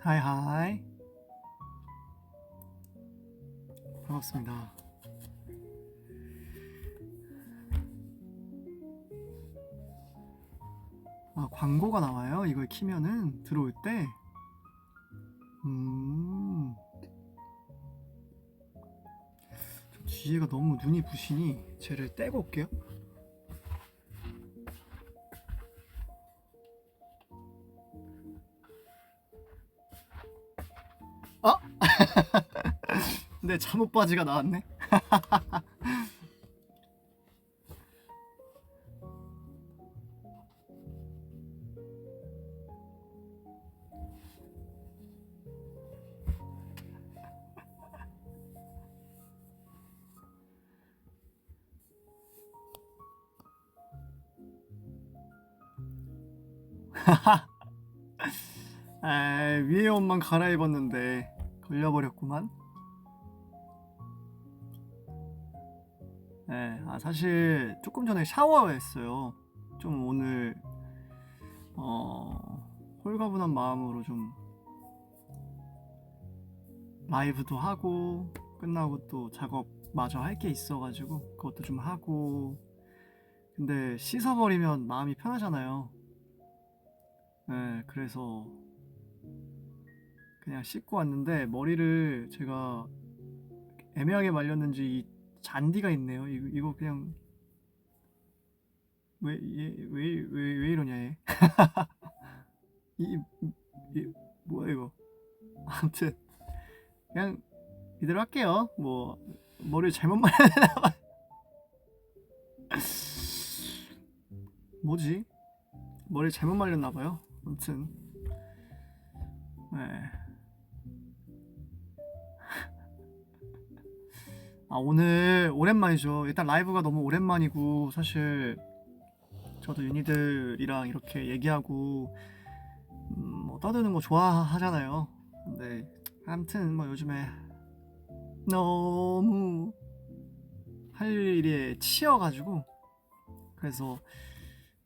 하이 하이 반갑습니다. 아, 광고가 나와요? 이걸 키면은 들어올 때. 저 뒤에가 너무 눈이 부시니 쟤를 떼고 올게요. 아! 내 잠옷 바지가 나왔네. 위에 옷만 갈아입었는데 걸려버렸구만. 사실 조금 전에 샤워했어요. 좀 오늘 홀가분한 마음으로 좀 라이브도 하고 끝나고 또 작업 마저 할 게 있어가지고 그것도 좀 하고. 근데 씻어버리면 마음이 편하잖아요. 그래서 그냥 씻고 왔는데 머리를 제가 애매하게 말렸는지 이 잔디가 있네요. 이거 그냥 왜 이러냐 얘. 이 뭐야 이거. 아무튼 그냥 이대로 할게요. 뭐 머리를 잘못 말렸나 봐. 뭐지? 머리를 잘못 말렸나 봐요. 아무튼 오늘 오랜만이죠. 일단 라이브가 너무 오랜만이고 사실 저도 유니들이랑 이렇게 얘기하고 뭐 떠드는 거 좋아하잖아요. 근데 아무튼 뭐 요즘에 너무 할 일에 치여가지고 그래서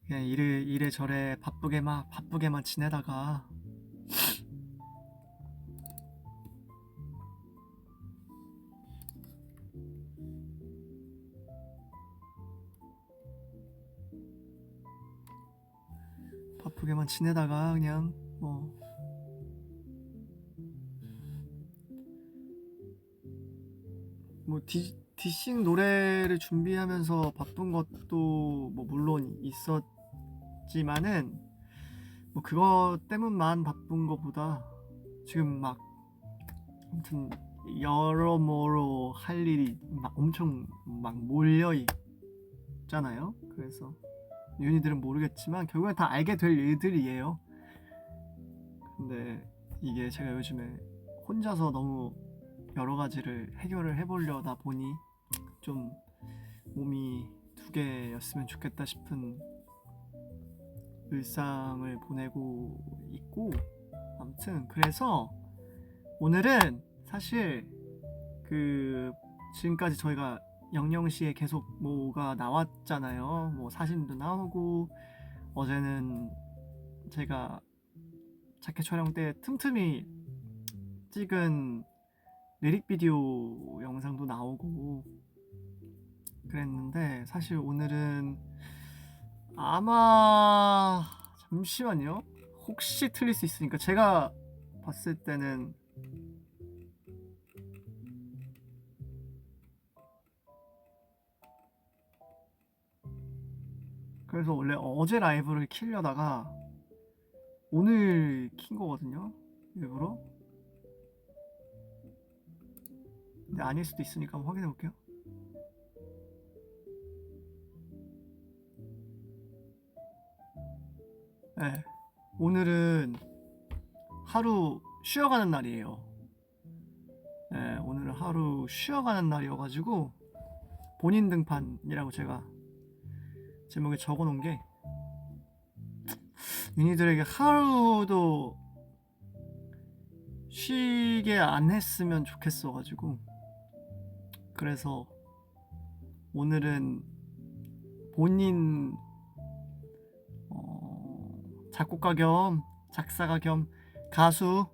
그냥 이래저래 바쁘게만 지내다가 그냥 뭐 디싱 노래를 준비하면서 바쁜 것도 뭐 물론 있었지만은 뭐 그거 때문만 바쁜 것보다 지금 막 아무튼 여러모로 할 일이 막 엄청 막 몰려 있잖아요. 그래서 윤희들은 모르겠지만 결국엔 다 알게 될 일들이에요. 근데 이게 제가 요즘에 혼자서 너무 여러 가지를 해결을 해보려다 보니 좀 몸이 두 개였으면 좋겠다 싶은 일상을 보내고 있고. 아무튼 그래서 오늘은 사실 그 지금까지 저희가 영영시에 계속 뭐가 나왔잖아요. 뭐 사진도 나오고 어제는 제가 자켓 촬영 때 틈틈이 찍은 리릭 비디오 영상도 나오고 그랬는데 사실 오늘은 아마 잠시만요. 혹시 틀릴 수 있으니까 제가 봤을 때는 그래서 원래 어제 라이브를 키려다가 오늘 킨 거거든요. 일부러. 근데 아닐 수도 있으니까 한번 확인해 볼게요. 네. 오늘은 하루 쉬어가는 날이에요. 네, 오늘은 하루 쉬어가는 날이어가지고 본인 등판이라고 제가 제목에 적어놓은 게 니들에게 하루도 쉬게 안 했으면 좋겠어가지고 그래서 오늘은 본인 작곡가 겸 작사가 겸 가수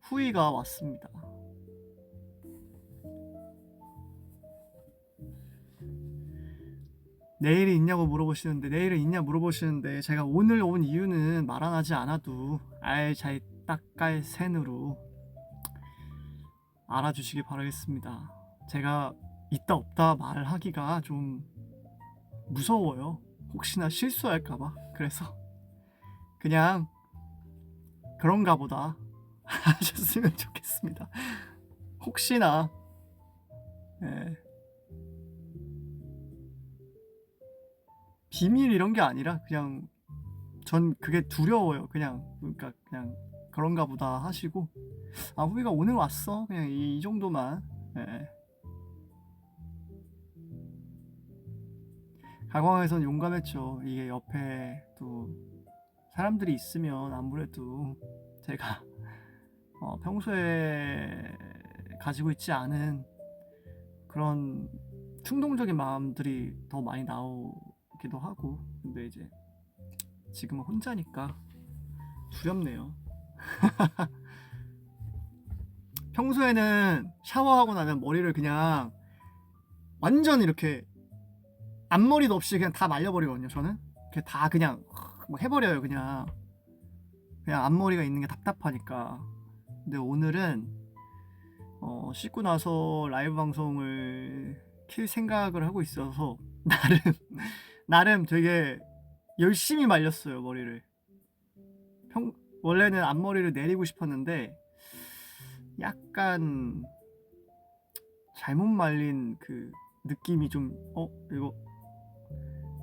후이가 왔습니다. 내일이 있냐고 물어보시는데, 내일은 있냐 물어보시는데, 제가 오늘 온 이유는 말 안 하지 않아도 알잘 딱깔 센으로 알아주시기 바라겠습니다. 제가 있다 없다 말하기가 좀 무서워요. 혹시나 실수할까봐. 그래서 그냥 그런가 보다 하셨으면 좋겠습니다. 혹시나. 예. 비밀 이런 게 아니라 그냥 전 그게 두려워요. 그러니까 그냥 그런가 보다 하시고, 아 후이가 오늘 왔어, 그냥 이 정도만. 예. 가광에선 용감했죠. 이게 옆에 또 사람들이 있으면 아무래도 제가 평소에 가지고 있지 않은 그런 충동적인 마음들이 더 많이 나오기도 하고, 근데 이제 지금은 혼자니까 두렵네요. 평소에는 샤워하고 나면 머리를 그냥 완전 이렇게 앞머리도 없이 그냥 다 말려버리거든요. 저는 다 그냥 뭐 해버려요. 그냥 앞머리가 있는 게 답답하니까. 근데 오늘은 씻고 나서 라이브 방송을 킬 생각을 하고 있어서 나름 되게 열심히 말렸어요, 머리를. 원래는 앞머리를 내리고 싶었는데 약간 잘못 말린 그 느낌이 좀 이거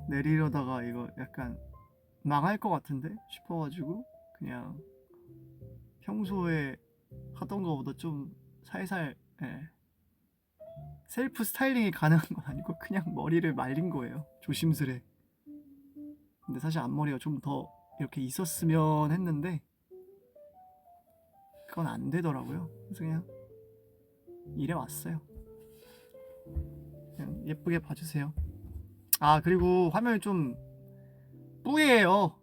내리려다가 이거 약간 망할 것 같은데 싶어가지고 그냥 평소에 하던 거보다 좀 살살, 예. 셀프 스타일링이 가능한 건 아니고 그냥 머리를 말린 거예요, 조심스레. 근데 사실 앞머리가 좀 더 이렇게 있었으면 했는데 그건 안 되더라고요. 그래서 그냥 이래 왔어요. 그냥 예쁘게 봐주세요. 아 그리고 화면이 좀 뿌예요.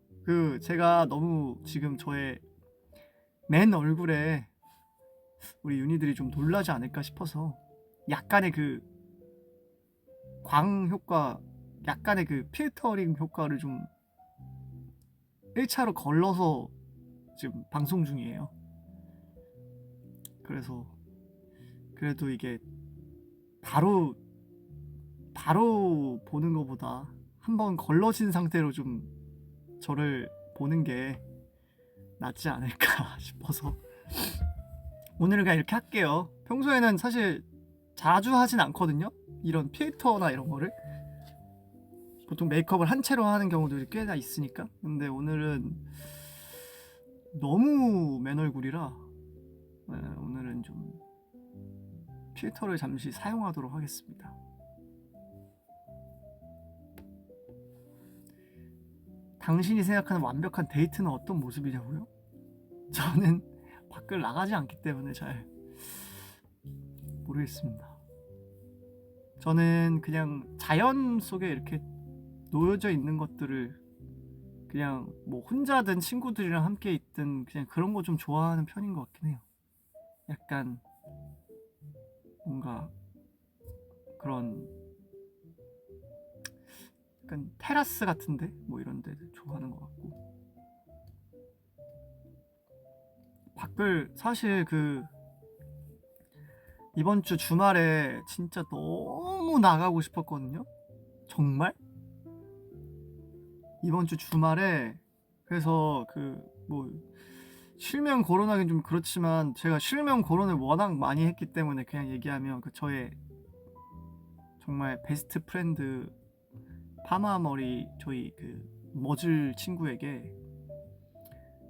제가 너무 지금 저의 맨 얼굴에 우리 윤희들이 좀 놀라지 않을까 싶어서 약간의 그 광 효과, 약간의 그 필터링 효과를 좀 1차로 걸러서 지금 방송 중이에요. 그래서 그래도 이게 바로 보는 것보다 한번 걸러진 상태로 좀 저를 보는 게 낫지 않을까 싶어서 오늘은 그냥 이렇게 할게요. 평소에는 사실 자주 하진 않거든요, 이런 필터나 이런 거를. 보통 메이크업을 한 채로 하는 경우도 꽤나 있으니까. 근데 오늘은 너무 맨 얼굴이라 오늘은 좀 필터를 잠시 사용하도록 하겠습니다. 당신이 생각하는 완벽한 데이트는 어떤 모습이냐고요? 저는 밖을 나가지 않기 때문에 잘 모르겠습니다. 저는 그냥 자연 속에 이렇게 놓여져 있는 것들을 그냥 뭐 혼자든 친구들이랑 함께 있든 그냥 그런 거 좀 좋아하는 편인 것 같긴 해요. 약간 뭔가 그런 약간 테라스 같은데 뭐 이런 데 좋아하는 것 같고, 밖을 사실 이번 주 주말에 진짜 너무 나가고 싶었거든요. 정말 이번 주 주말에. 그래서 뭐 실명 거론하긴 좀 그렇지만 제가 실명 거론을 워낙 많이 했기 때문에 그냥 얘기하면 저의 정말 베스트 프렌드 파마머리 저희 머즐 친구에게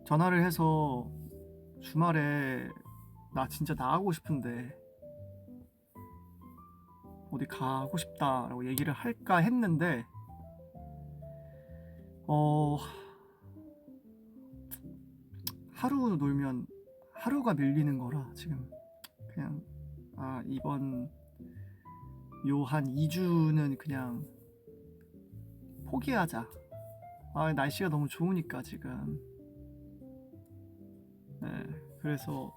전화를 해서 주말에 나 진짜 나가고 싶은데 어디 가고 싶다라고 얘기를 할까 했는데 하루 놀면 하루가 밀리는 거라 지금 그냥 이번 요 한 2주는 그냥 포기하자. 날씨가 너무 좋으니까 지금. 네, 그래서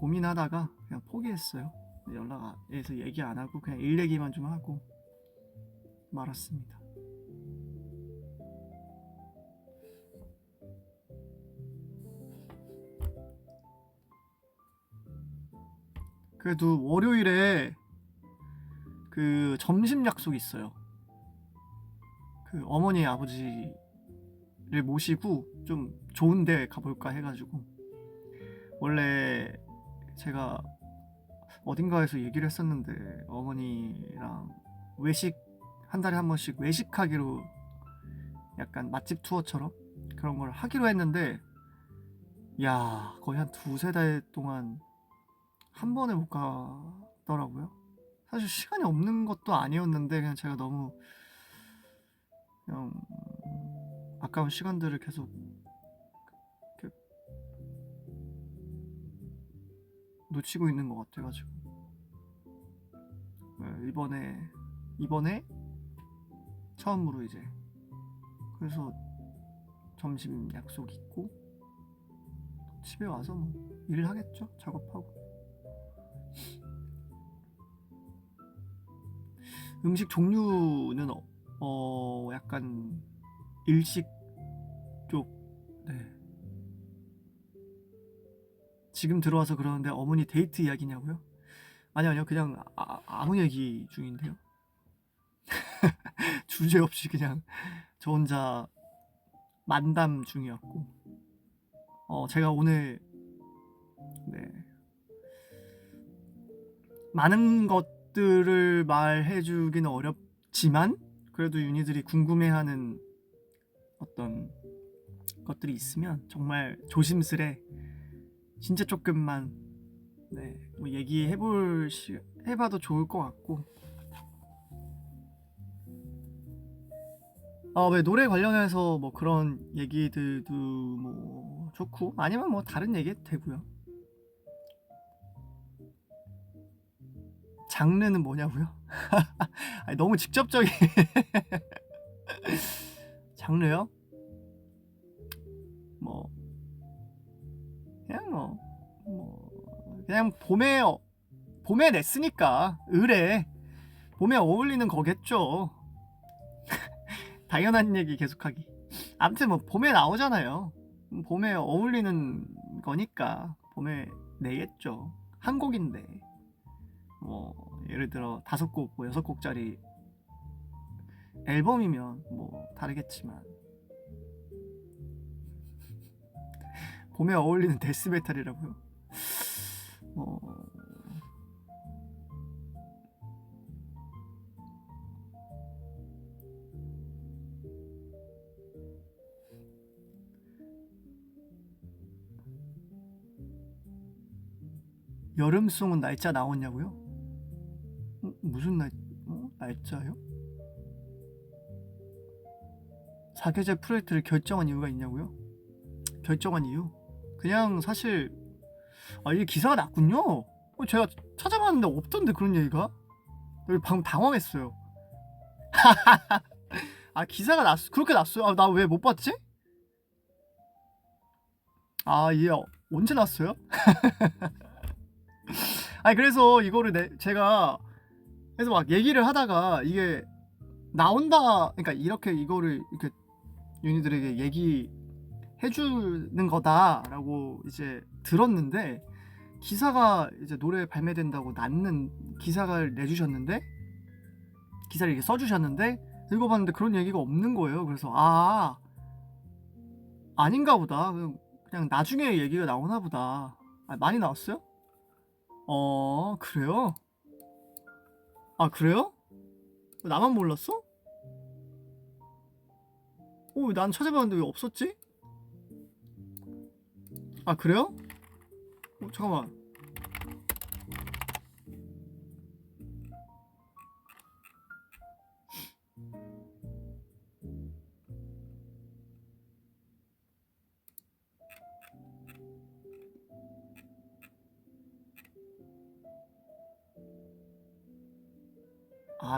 고민하다가 그냥 포기했어요. 연락해서 얘기 안 하고 그냥 일 얘기만 좀 하고 말았습니다. 그래도 월요일에 그 점심 약속이 있어요. 그 어머니 아버지를 모시고 좀 좋은 데 가볼까 해가지고, 원래 제가 어딘가에서 얘기를 했었는데 어머니랑 외식 한 달에 한 번씩 외식하기로, 약간 맛집 투어처럼 그런 걸 하기로 했는데, 야 거의 한 두세 달 동안 한 번에 못 가더라고요. 사실 시간이 없는 것도 아니었는데 그냥 제가 너무 그냥 아까운 시간들을 계속 이렇게 놓치고 있는 것 같아가지고, 이번에 처음으로 이제 그래서 점심 약속 있고 집에 와서 뭐 일을 하겠죠. 작업하고. 음식 종류는 약간 일식 쪽. 네. 지금 들어와서 그러는데 어머니 데이트 이야기냐고요? 아니요, 그냥 아무 얘기 중인데요. 주제 없이 그냥 저 혼자 만담 중이었고, 제가 오늘 많은 것들을 말해주기는 어렵지만 그래도 윤희들이 궁금해하는 어떤 것들이 있으면 정말 조심스레 진짜 조금만 뭐 해봐도 좋을 것 같고, 왜 노래 관련해서 뭐 그런 얘기들도 뭐 좋고, 아니면 뭐 다른 얘기도 되고요. 장르는 뭐냐고요? 아니, 너무 직접적인. 장르요? 뭐 그냥 봄에 냈으니까 을에 봄에 어울리는 거겠죠. 당연한 얘기 계속하기. 아무튼 뭐 봄에 나오잖아요. 봄에 어울리는 거니까 봄에 내겠죠. 한 곡인데 뭐 예를 들어 5곡 뭐 6곡짜리 앨범이면 뭐 다르겠지만, 봄에 어울리는 데스메탈이라고요? 여름송은 날짜 나왔냐고요? 무슨 날짜요? 사계절 프로젝트를 결정한 이유가 있냐고요? 결정한 이유? 그냥 사실 이게 기사가 났군요. 제가 찾아봤는데 없던데 그런 얘기가? 방금 당황했어요. 기사가 그렇게 났어요? 나 왜 못 봤지? 이게 언제 났어요? 그래서 이거를 제가 그래서 막 얘기를 하다가 이게 나온다, 그러니까 이거를 이렇게 윤희들에게 얘기해주는 거다라고 이제 들었는데, 기사가 이제 노래 발매된다고 기사를 내주셨는데, 기사를 이렇게 써주셨는데 읽어봤는데 그런 얘기가 없는 거예요. 그래서 아닌가 보다. 그냥 나중에 얘기가 나오나 보다. 많이 나왔어요? 그래요? 그래요? 나만 몰랐어? 난 찾아봤는데 왜 없었지? 그래요? 잠깐만.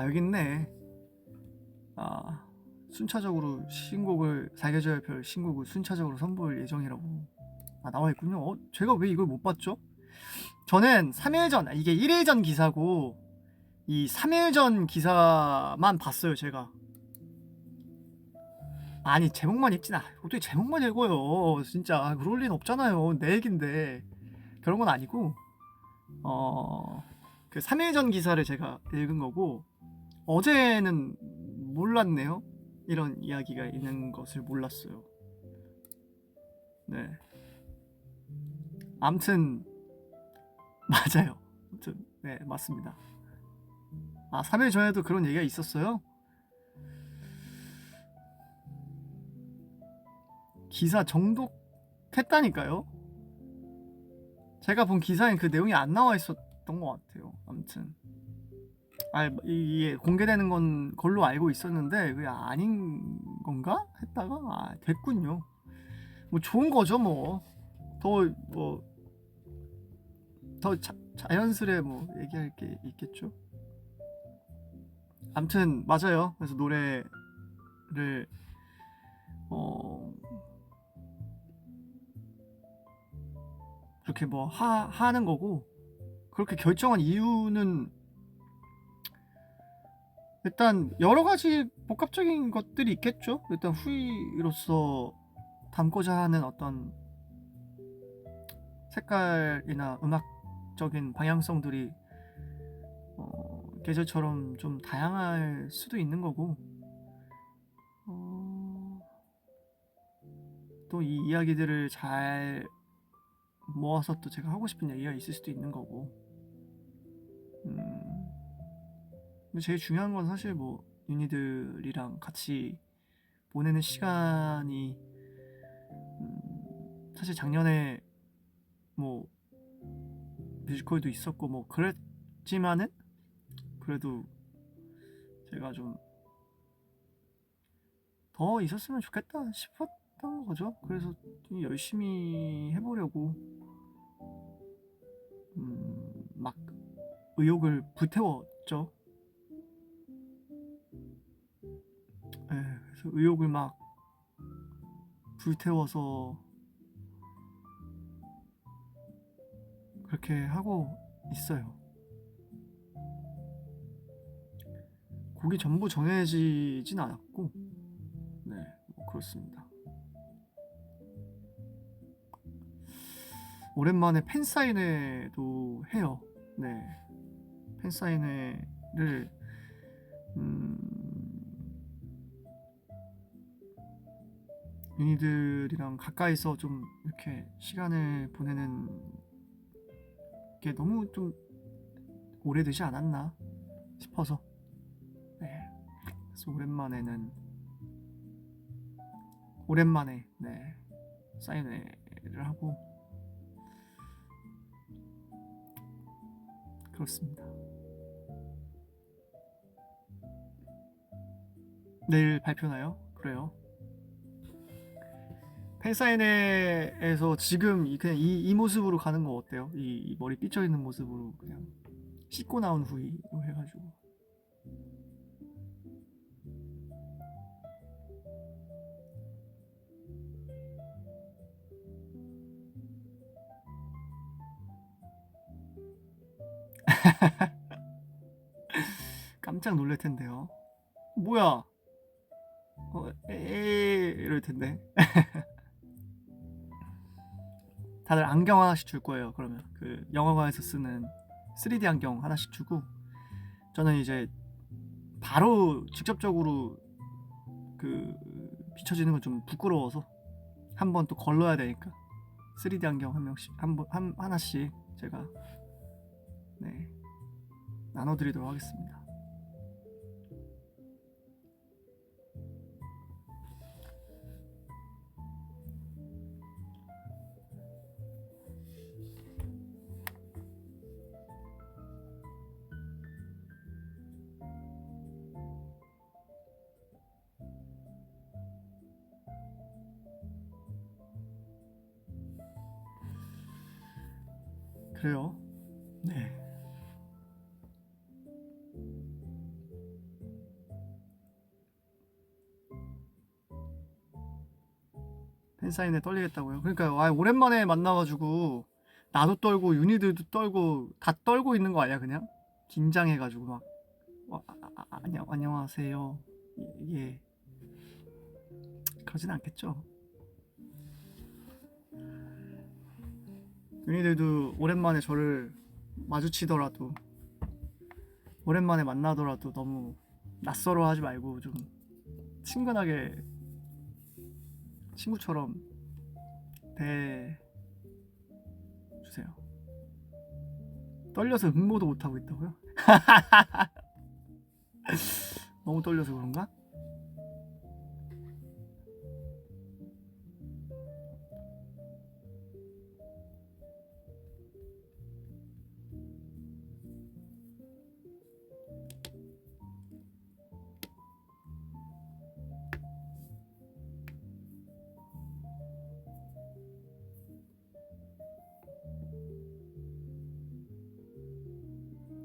여기 있네. 순차적으로 사계절별 신곡을 순차적으로 선보일 예정이라고 나와 있군요. 제가 왜 이걸 못 봤죠? 저는 3일 전, 이게 1일 전 기사고 이 3일 전 기사만 봤어요 제가. 아니 제목만 읽진 않아요. 어떻게 제목만 읽어요 진짜. 그럴 리는 없잖아요. 내 얘긴데. 그런 건 아니고 그 3일 전 기사를 제가 읽은 거고, 어제는 몰랐네요. 이런 이야기가 있는 것을 몰랐어요. 네. 암튼 맞아요. 아무튼 네, 맞습니다. 아, 3일 전에도 그런 얘기가 있었어요? 기사 정독했다니까요? 제가 본 기사엔 그 내용이 안 나와 있었던 것 같아요. 아무튼 이게 공개되는 건 걸로 알고 있었는데 그게 아닌 건가? 했다가 됐군요. 뭐 좋은 거죠 뭐. 더 자연스레 뭐 얘기할 게 있겠죠. 아무튼 맞아요. 그래서 노래를 그렇게 뭐 하는 거고, 그렇게 결정한 이유는 일단 여러 가지 복합적인 것들이 있겠죠. 일단 후이로서 담고자 하는 어떤 색깔이나 음악적인 방향성들이 계절처럼 좀 다양할 수도 있는 거고, 또 이 이야기들을 잘 모아서 또 제가 하고 싶은 얘기가 있을 수도 있는 거고. 근데 제일 중요한 건 사실 뭐 윤희들이랑 같이 보내는 시간이 사실 작년에 뭐 뮤지컬도 있었고 뭐 그랬지만은 그래도 제가 좀 더 있었으면 좋겠다 싶었던 거죠. 그래서 좀 열심히 해보려고 막 의욕을 불태웠죠. 네, 그래서 의욕을 막 불태워서 그렇게 하고 있어요. 곡이 전부 정해지진 않았고, 네, 뭐 그렇습니다. 오랜만에 팬사인회도 해요. 네, 팬사인회를 윤희들이랑 가까이서 좀 이렇게 시간을 보내는 게 너무 좀 오래되지 않았나 싶어서, 네, 그래서 오랜만에 네, 사인회를 하고 그렇습니다. 내일 발표나요? 그래요. 팬사인회에서 지금 그냥 이 모습으로 가는 거 어때요? 이 머리 삐쳐 있는 모습으로 그냥 씻고 나온 후이로 해가지고. 깜짝 놀랄 텐데요. 뭐야? 이럴 텐데. 다들 안경 하나씩 줄 거예요. 그러면 그 영화관에서 쓰는 3D 안경 하나씩 주고, 저는 이제 바로 직접적으로 그 비춰지는 건 좀 부끄러워서 한번 또 걸러야 되니까 3D 안경 한 명씩 하나씩 제가 네, 나눠드리도록 하겠습니다. 그래요. 네. 팬사인회 떨리겠다고요? 그러니까 오랜만에 만나가지고 나도 떨고 윤희들도 떨고 다 떨고 있는 거 아니야 그냥? 긴장해가지고 막 안녕하세요. 예, 그러진 않겠죠. 윤희들도 오랜만에 저를 마주치더라도 오랜만에 만나더라도 너무 낯설어 하지 말고 좀 친근하게 친구처럼 대주세요. 떨려서 응모도 못하고 있다고요? 너무 떨려서 그런가?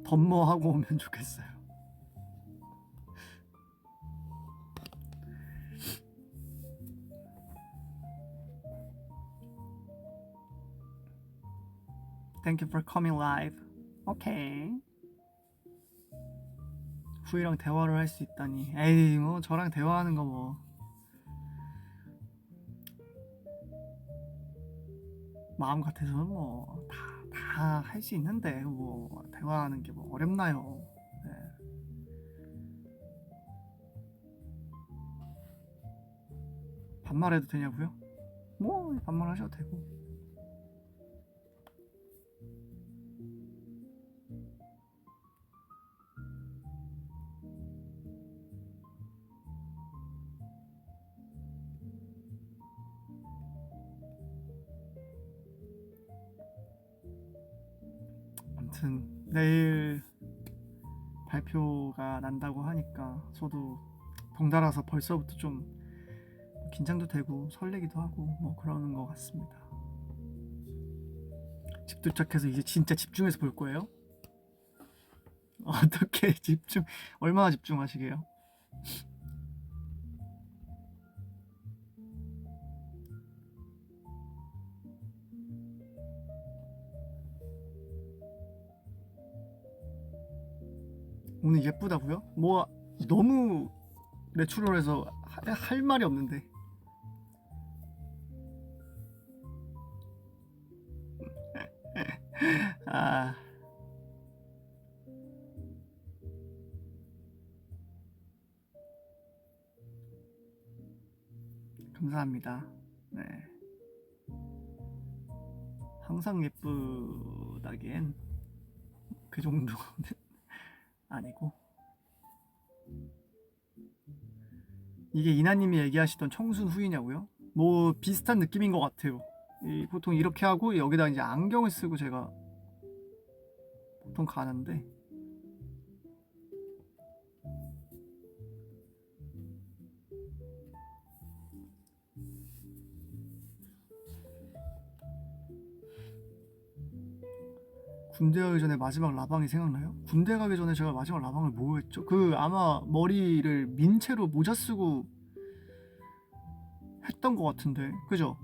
덤머하고 오면 좋겠어요. Thank you for coming live. 오케이. 후이랑 대화를 할 수 있다니. 에이 뭐 저랑 대화하는 거 뭐 마음 같아서는 뭐 다 할 수 있는데 뭐 대화하는 게 뭐 어렵나요? 네. 반말해도 되냐고요? 뭐 반말하셔도 되고. 아무튼 내일 발표가 난다고 하니까 저도 덩달아서 벌써부터 좀 긴장도 되고 설레기도 하고 뭐 그러는 것 같습니다. 집 도착해서 이제 진짜 집중해서 볼 거예요? 어떻게 집중? 얼마나 집중하시게요? 오늘 예쁘다고요? 뭐 너무 내추럴해서 할 말이 없는데. 아 감사합니다. 네. 항상 예쁘다기엔 그 정도는 아니고. 이게 이나님이 얘기하시던 청순 후이냐고요? 뭐 비슷한 느낌인 것 같아요. 보통 이렇게 하고 여기다 이제 안경을 쓰고 제가 보통 가는데 군대 가기 전에 마지막 라방이 생각나요? 군대 가기 전에 제가 마지막 라방을 뭐 했죠? 그 아마 머리를 민 채로 모자 쓰고 했던 것 같은데 그죠?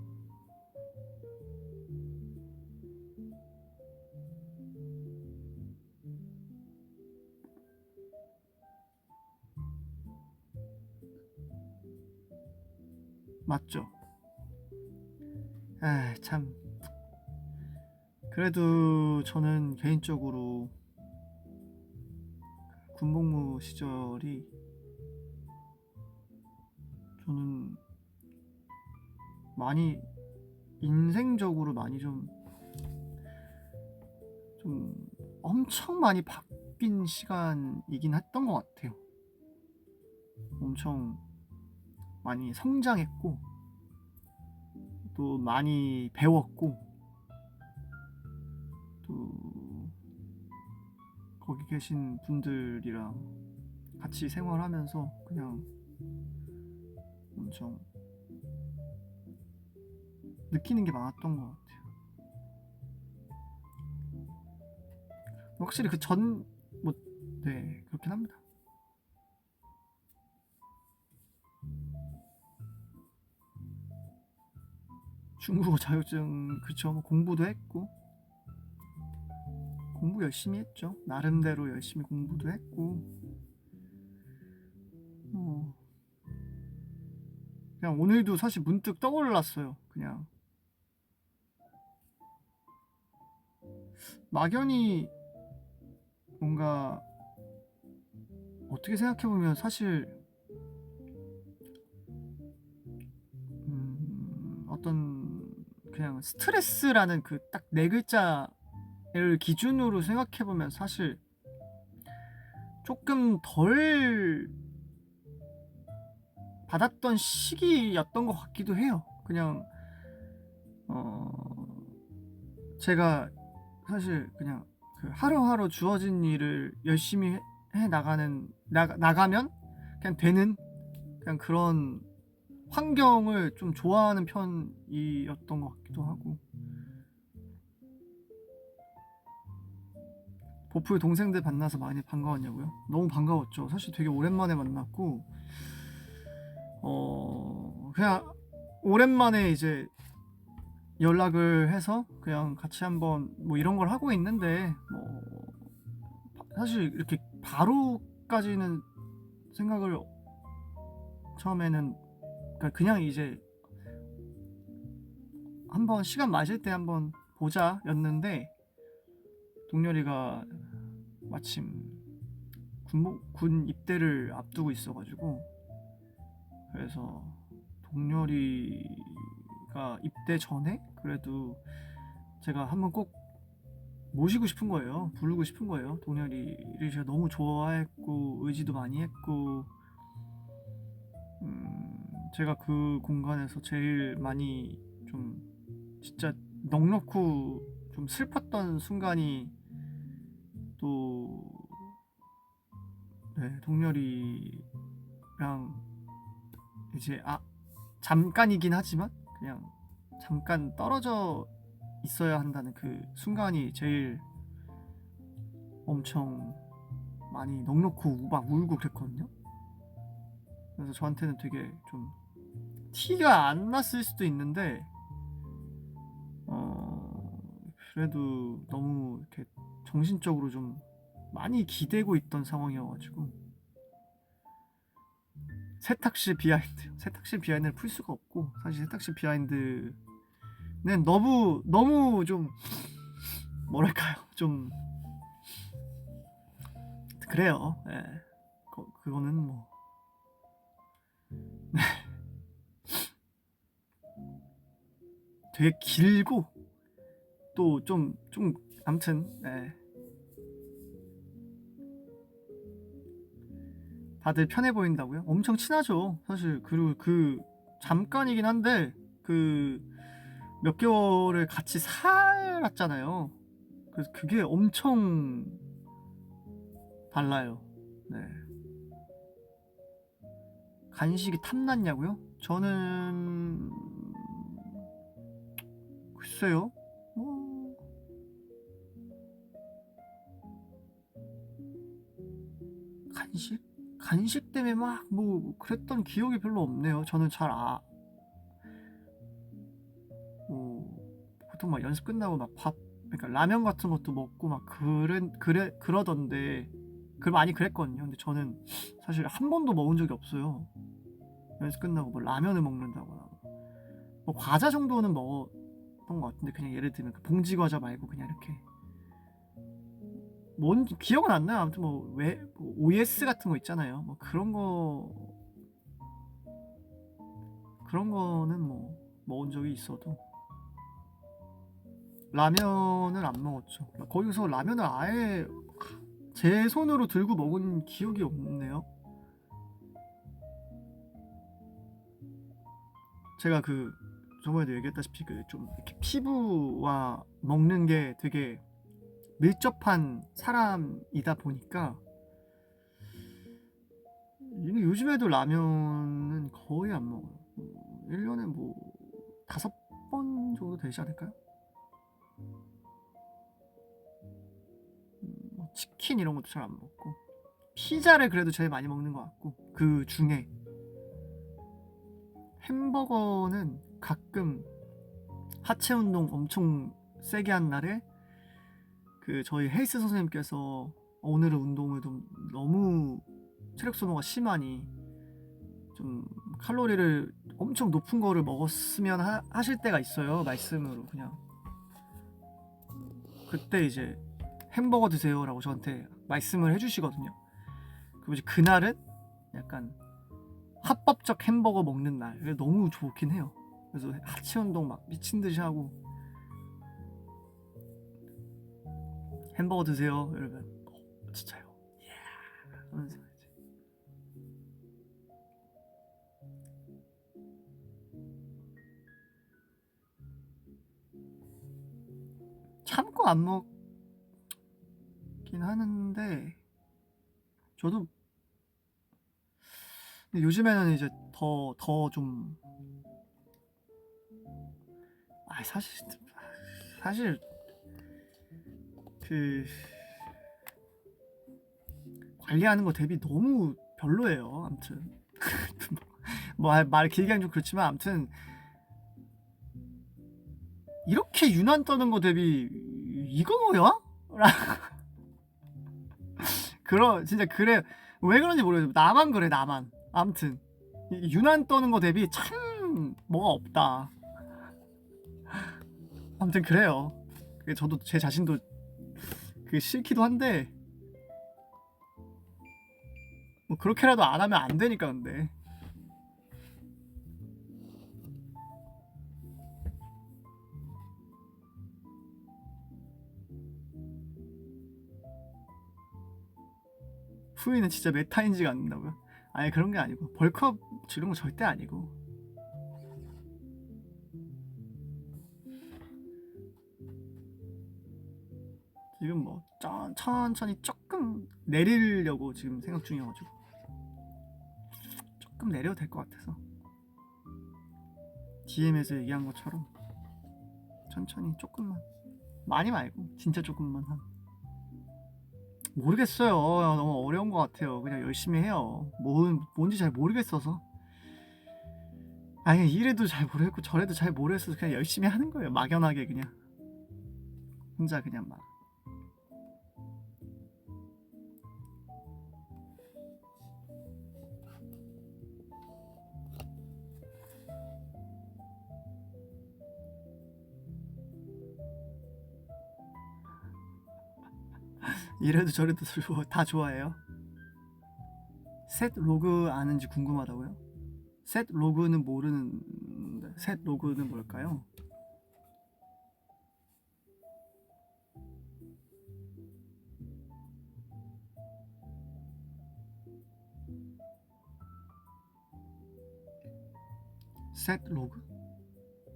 맞죠? 에이 참 그래도 저는 개인적으로 군복무 시절이 저는 많이 인생적으로 많이 좀 엄청 많이 바뀐 시간이긴 했던 것 같아요. 엄청 많이 성장했고 또 많이 배웠고 또 거기 계신 분들이랑 같이 생활하면서 그냥 엄청 느끼는 게 많았던 것 같아요. 확실히 그 전 뭐 네 그렇긴 합니다. 중국어 자격증 그쵸 뭐 공부도 했고 공부 열심히 했죠. 나름대로 열심히 공부도 했고 그냥 오늘도 사실 문득 떠올랐어요. 그냥 막연히 뭔가 어떻게 생각해보면 사실 어떤 그냥 스트레스라는 그 딱 네 글자를 기준으로 생각해보면 사실 조금 덜 받았던 시기였던 것 같기도 해요. 그냥 제가 사실 그냥 그 하루하루 주어진 일을 열심히 해 나가면 그냥 되는 그냥 그런 환경을 좀 좋아하는 편이었던 것 같기도 하고 보풀 동생들 만나서 많이 반가웠냐고요? 너무 반가웠죠. 사실 되게 오랜만에 만났고 그냥 오랜만에 이제 연락을 해서 그냥 같이 한번 뭐 이런 걸 하고 있는데 뭐 사실 이렇게 바로까지는 생각을 처음에는 그냥 이제 한번 시간 맞을 때 한번 보자 였는데 동렬이가 마침 군 입대를 앞두고 있어가지고 그래서 동렬이가 입대 전에 그래도 제가 한번 꼭 모시고 싶은 거예요. 부르고 싶은 거예요. 동렬이를 제가 너무 좋아했고 의지도 많이 했고 제가 그 공간에서 제일 많이 좀 진짜 넉넉고 좀 슬펐던 순간이 또 네, 동렬이랑 이제 잠깐이긴 하지만 그냥 잠깐 떨어져 있어야 한다는 그 순간이 제일 엄청 많이 넉넉고 막 울고 그랬거든요. 그래서 저한테는 되게 좀 티가 안 났을 수도 있는데 그래도 너무 이렇게 정신적으로 좀 많이 기대고 있던 상황이어가지고 세탁실 비하인드를 풀 수가 없고 사실 세탁실 비하인드는 너무 좀 뭐랄까요 좀 그래요. 예. 그거는 뭐 되게 길고 또 좀 아무튼 예. 다들 편해 보인다고요? 엄청 친하죠. 사실 그리고 그 잠깐이긴 한데 그 몇 개월을 같이 살았잖아요. 그래서 그게 엄청 달라요. 네. 간식이 탐났냐고요? 저는 글쎄요. 뭐 간식 때문에 막 뭐 그랬던 기억이 별로 없네요. 저는 보통 막 연습 끝나고 막 그러니까 라면 같은 것도 먹고 막 그러던데 많이 그랬거든요. 근데 저는 사실 한 번도 먹은 적이 없어요. 연습 끝나고 뭐 라면을 먹는다거나 뭐 과자 정도는 먹었던 것 같은데 그냥 예를 들면 그 봉지 과자 말고 그냥 이렇게 뭔 기억은 안 나요. 아무튼 뭐 OS 같은 거 있잖아요. 뭐 그런 거는 뭐 먹은 적이 있어도 라면을 안 먹었죠. 거기서 라면을 아예 제 손으로 들고 먹은 기억이 없네요. 제가 그 저번에도 얘기했다시피 그 좀 이렇게 피부와 먹는 게 되게 밀접한 사람이다 보니까 요즘에도 라면은 거의 안 먹어요. 1년에 뭐 5번 정도 되지 않을까요? 뭐 치킨 이런 것도 잘 안 먹고 피자를 그래도 제일 많이 먹는 것 같고 그 중에 햄버거는 가끔 하체 운동 엄청 세게 한 날에 그 저희 헬스 선생님께서 오늘은 운동을 좀 너무 체력 소모가 심하니 좀 칼로리를 엄청 높은 거를 먹었으면 하실 때가 있어요. 말씀으로 그냥. 그때 이제 햄버거 드세요라고 저한테 말씀을 해주시거든요. 그리고 이제 그날은 약간 합법적 햄버거 먹는 날. 너무 좋긴 해요. 그래서 하체 운동 막 미친 듯이 하고 햄버거 드세요. 이러면 진짜요. 하면서 이제 참고 안 먹긴 하는데 저도 근데 요즘에는 이제 더 좀 사실 그 관리하는 거 대비 너무 별로예요. 아무튼 뭐 말 길게 하면 좀 그렇지만 아무튼 이렇게 유난 떠는 거 대비 이거 뭐야? 진짜 그래. 왜 그런지 모르겠어. 나만 그래 나만. 아무튼 유난 떠는 거 대비 참 뭐가 없다. 아무튼 그래요. 저도 제 자신도 싫기도 한데 뭐 그렇게라도 안 하면 안 되니까. 근데 후이는 진짜 메타인지가 않는다고요? 아니 그런 게 아니고 벌크업 이런 거 절대 아니고 지금 뭐 천천히 조금 내리려고 지금 생각 중이어가지고 조금 내려도 될 것 같아서 DM에서 얘기한 것처럼 천천히 조금만 많이 말고 진짜 조금만 모르겠어요. 너무 어려운 것 같아요. 그냥 열심히 해요. 뭔지 잘 모르겠어서 아니 이래도 잘 모르겠고 저래도 잘 모르겠어서 그냥 열심히 하는 거예요. 막연하게 그냥 혼자 그냥 막 이래도 저래도 다 좋아해요. 셋 로그 아는지 궁금하다고요? 셋 로그는 모르는데 셋 로그는 뭘까요? 셋 로그?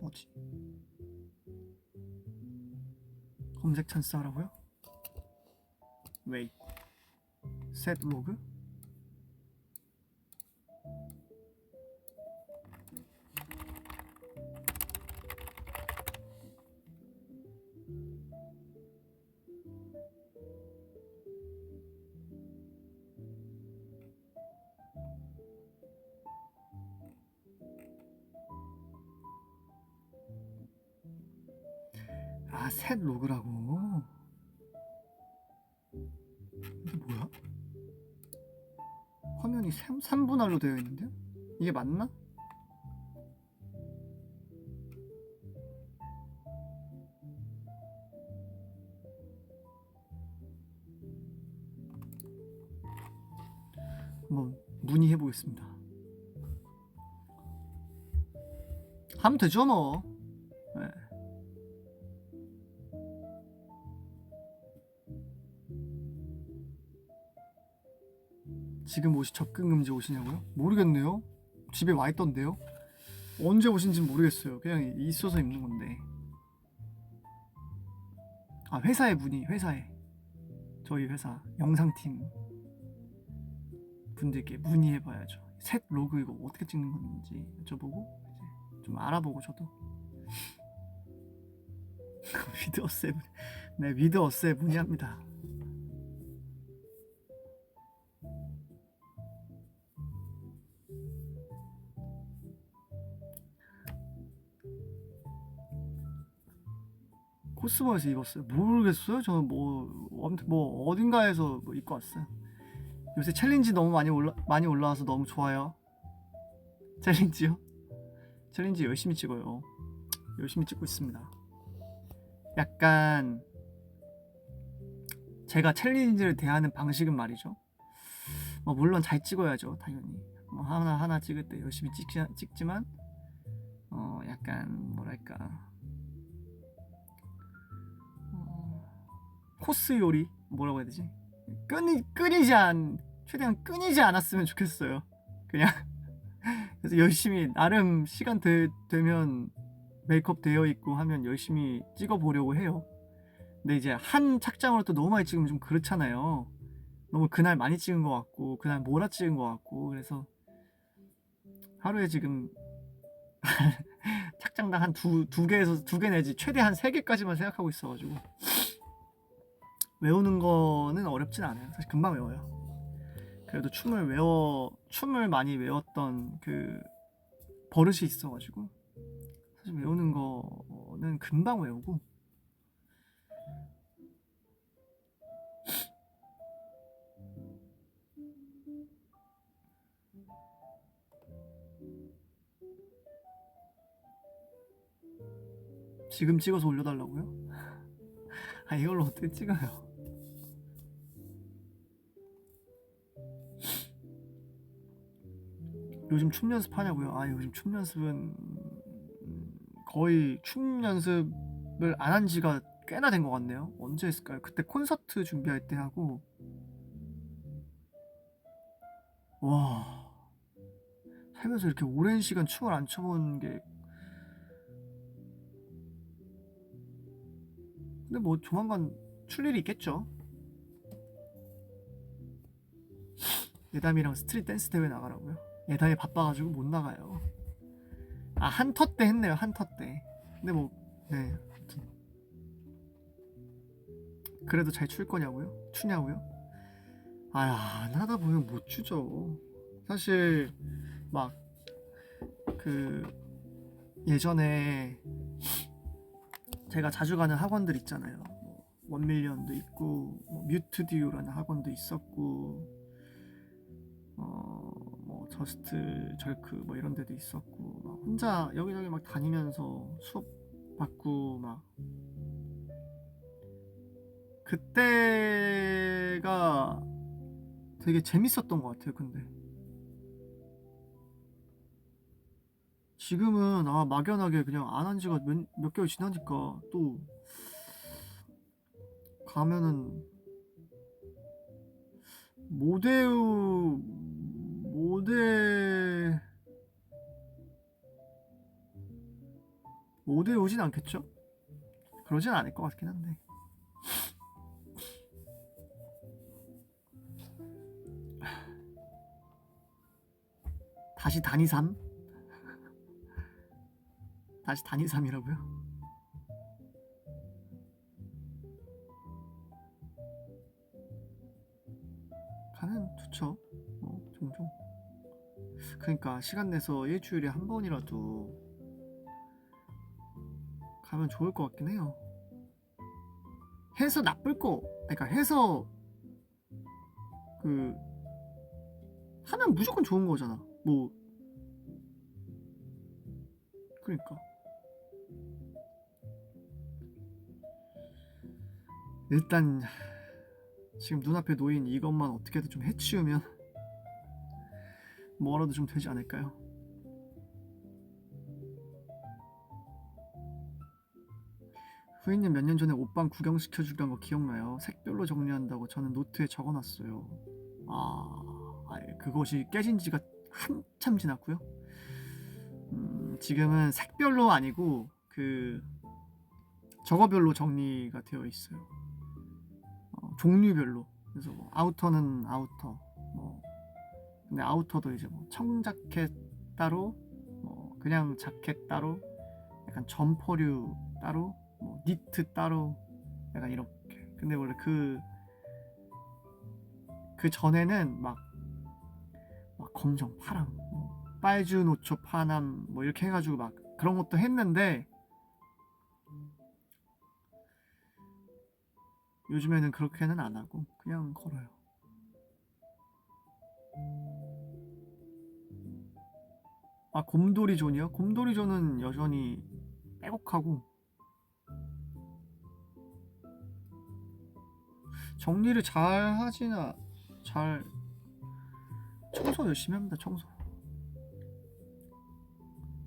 뭐지? 검색 찬스 하라고요? 웨이 셋 로그? 아, 셋 로그라고? 이게 뭐야? 화면이 3분할로 되어 있는데요? 이게 맞나? 한번 문의해 보겠습니다. 하면 되죠 뭐. 네. 지금 접근 금지 오시냐고요? 모르겠네요. 집에 와 있던데요. 언제 오신지 모르겠어요. 그냥 있어서 입는 건데. 아, 회사에 회사에 저희 회사 영상팀 분들께 문의해봐야죠. 셋 로그 이거 어떻게 찍는 건지 여쭤보고 이제 좀 알아보고 저도 위드어스에 네 위드어스에 문의합니다. 코스모에서 입었어요. 모르겠어요. 저는 아무튼 어딘가에서 입고 왔어요. 요새 챌린지 너무 많이 올라와서 너무 좋아요. 챌린지요? 챌린지 열심히 찍어요. 열심히 찍고 있습니다. 약간 제가 챌린지를 대하는 방식은 말이죠. 물론 잘 찍어야죠, 당연히. 하나 찍을 때 열심히 찍지만 약간 뭐랄까 코스 요리 뭐라고 해야 되지? 최대한 끊이지 않았으면 좋겠어요. 그냥 그래서 열심히 나름 시간 되면 메이크업 되어 있고 하면 열심히 찍어 보려고 해요. 근데 이제 한 착장으로 또 너무 많이 찍으면 좀 그렇잖아요. 너무 그날 많이 찍은 것 같고 그날 몰아 찍은 것 같고 그래서 하루에 지금 착장당 한 두 개 내지 최대 한 3개까지만 생각하고 있어가지고 외우는 거는 어렵진 않아요. 사실 금방 외워요. 그래도 춤을 많이 외웠던 그 버릇이 있어가지고 사실 외우는 거는 금방 외우고 지금 찍어서 올려달라고요? 이걸로 어떻게 찍어요? 요즘 춤 연습하냐고요? 요즘 춤 연습은 거의 춤 연습을 안 한 지가 꽤나 된 것 같네요. 언제 했을까요? 그때 콘서트 준비할 때 하고 와 살면서 이렇게 오랜 시간 춤을 안 춰본 게 근데 조만간 출 일이 있겠죠. 예담이랑 스트릿 댄스 대회 나가라고요? 예담이 바빠가지고 못 나가요. 한터 때 했네요. 한터 때. 근데 네. 그래도 잘 출 거냐고요? 추냐고요? 안 하다 보면 못 추죠. 사실 예전에 제가 자주 가는 학원들 있잖아요. 원밀리언도 있고 뮤트듀오라는 학원도 있었고 저스트 절크 이런 데도 있었고 혼자 여기저기 다니면서 수업 받고 그때가 되게 재밌었던 것 같아요. 근데 지금은 막연하게 그냥 안 한 지가 몇 개월 지나니까 또 가면은 모델 오진 않겠죠? 그러진 않을 것 같긴 한데 다시 단이삼? 다시 단이삼이라고요? 가면 좋죠. 종종. 그러니까 시간 내서 일주일에 한 번이라도 가면 좋을 것 같긴 해요. 해서 그러니까 해서 하면 무조건 좋은 거잖아. 그러니까 일단 지금 눈앞에 놓인 이것만 어떻게든 좀 해치우면 뭐라도 좀 되지 않을까요? 후이님 몇 년 전에 옷방 구경시켜주던 거 기억나요? 색별로 정리한다고 저는 노트에 적어놨어요. 그것이 깨진 지가 한참 지났고요. 지금은 색별로 아니고 저거별로 정리가 되어 있어요. 종류별로. 그래서 아우터는 아우터. 근데 아우터도 이제 청자켓 따로, 그냥 자켓 따로, 약간 점퍼류 따로, 니트 따로, 약간 이렇게. 근데 원래 그 전에는 막 검정, 파랑, 빨주, 노초, 파남 이렇게 해가지고 그런 것도 했는데 요즘에는 그렇게는 안 하고 그냥 걸어요. 아, 곰돌이존이요? 곰돌이존은 여전히 빼곡하고 정리를 잘 하지나 잘 청소 열심히 합니다. 청소.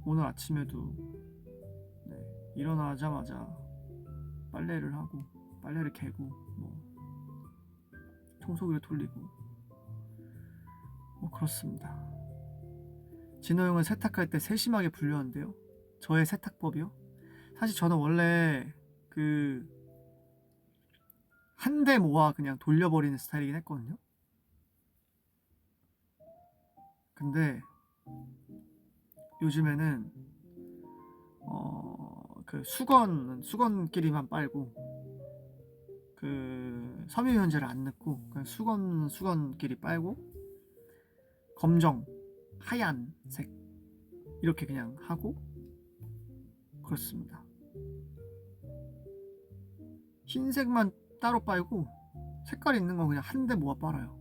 오늘 아침에도 네, 일어나자마자 빨래를 하고 빨래를 개고 뭐 청소기를 돌리고 뭐 그렇습니다. 진호 형은 세탁할 때 세심하게 분류한대요. 저의 세탁법이요? 사실 저는 원래 그 한 대 모아 그냥 돌려버리는 스타일이긴 했거든요. 근데 요즘에는 그 수건끼리만 빨고 그 섬유유연제를 안 넣고 그냥 수건끼리 빨고 검정, 하얀색 이렇게 그냥 하고 그렇습니다. 흰색만 따로 빨고 색깔 있는 건 그냥 한 대 모아 빨아요.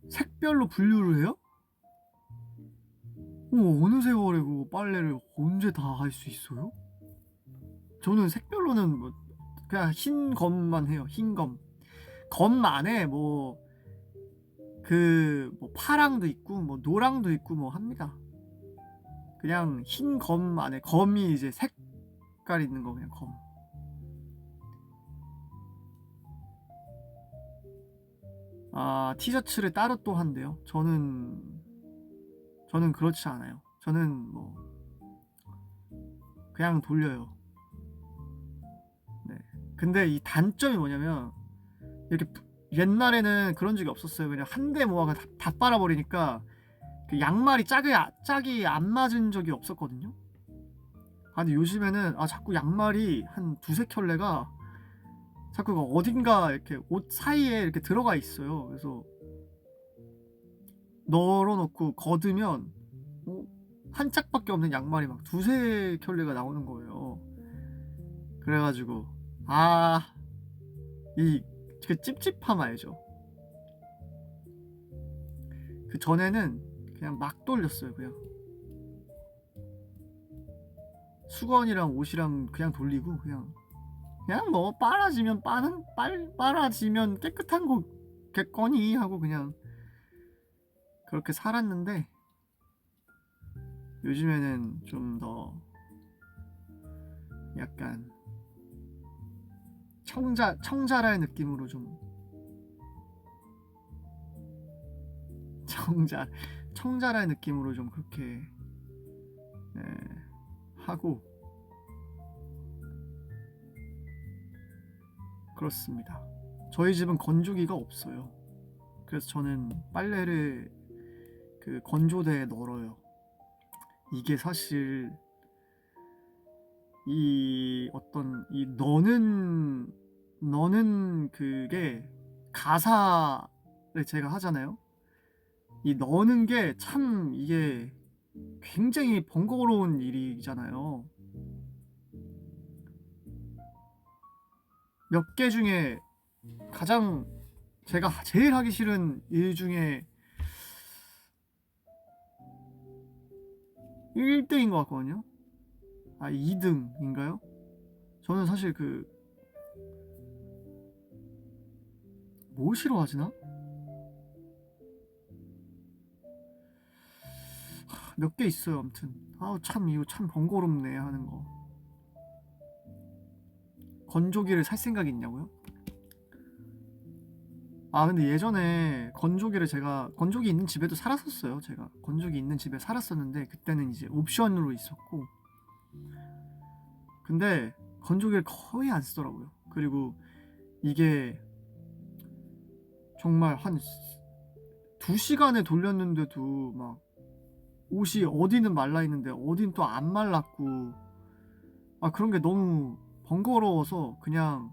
색별로 분류를 해요? 어느 세월에 그 빨래를 언제 다 할 수 있어요? 저는 색별로는 뭐 그냥 흰 검만 해요. 흰 검. 검 안에 뭐 파랑도 있고 뭐 노랑도 있고 뭐 합니다. 그냥 흰 검 안에 검이 이제 색깔 있는 거 그냥 검. 아, 티셔츠를 따로 또 한대요. 저는 그렇지 않아요. 저는 뭐 그냥 돌려요. 네. 근데 이 단점이 뭐냐면 이렇게 옛날에는 그런 적이 없었어요. 그냥 한 대 모아가 다 빨아버리니까 그 양말이 짝이 안 맞은 적이 없었거든요. 아, 근데 요즘에는 자꾸 양말이 한 두세 켤레가 자꾸 어딘가 이렇게 옷 사이에 이렇게 들어가 있어요. 그래서 널어놓고 걷으면 한 짝밖에 없는 양말이 막 두세 켤레가 나오는 거예요. 그래가지고 이 그 찝찝함 알죠? 그 전에는 그냥 막 돌렸어요. 수건이랑 옷이랑 그냥 돌리고 그냥 뭐 빨아지면 깨끗한 거겠거니 하고 그냥 그렇게 살았는데 요즘에는 좀 더 약간 청자랄 느낌으로 좀 청자랄 느낌으로 좀 그렇게 네, 하고 그렇습니다. 저희 집은 건조기가 없어요. 그래서 저는 빨래를 그 건조대에 널어요. 이게 사실 이 너는 그게 가사를 제가 하잖아요. 이 너는 게 참 이게 굉장히 번거로운 일이잖아요. 몇 개 중에 가장 제가 제일 하기 싫은 일 중에 1등인 것 같거든요. 2등인가요? 저는 사실 뭐 싫어하지나? 몇 개 있어요. 아무튼 참 이거 참 번거롭네 하는 거. 건조기를 살 생각이 있냐고요? 근데 예전에 제가 건조기 있는 집에도 살았었어요. 제가 건조기 있는 집에 살았었는데 그때는 이제 옵션으로 있었고 근데 건조기를 거의 안 쓰더라고요. 그리고 이게 정말 한 2시간에 돌렸는데도 막 옷이 어디는 말라있는데 어딘 또 안 말랐고 그런 게 너무 번거로워서 그냥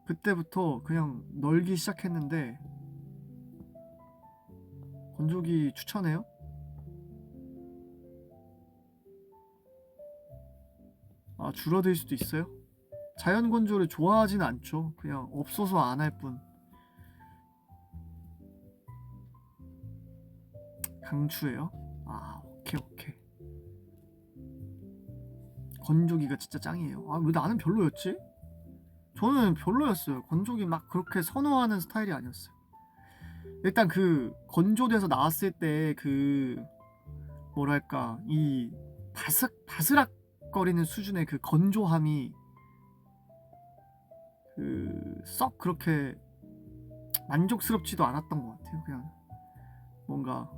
그때부터 그냥 널기 시작했는데 건조기 추천해요? 줄어들 수도 있어요? 자연 건조를 좋아하지는 않죠. 그냥 없어서 안 할 뿐. 강추예요? 아, 오케이. 건조기가 진짜 짱이에요. 아, 왜 나는 별로였지? 저는 별로였어요. 건조기 막 그렇게 선호하는 스타일이 아니었어요. 일단 그 건조돼서 나왔을 때 그 뭐랄까 이 바스락거리는 수준의 그 건조함이 그 썩 그렇게 만족스럽지도 않았던 것 같아요. 그냥 뭔가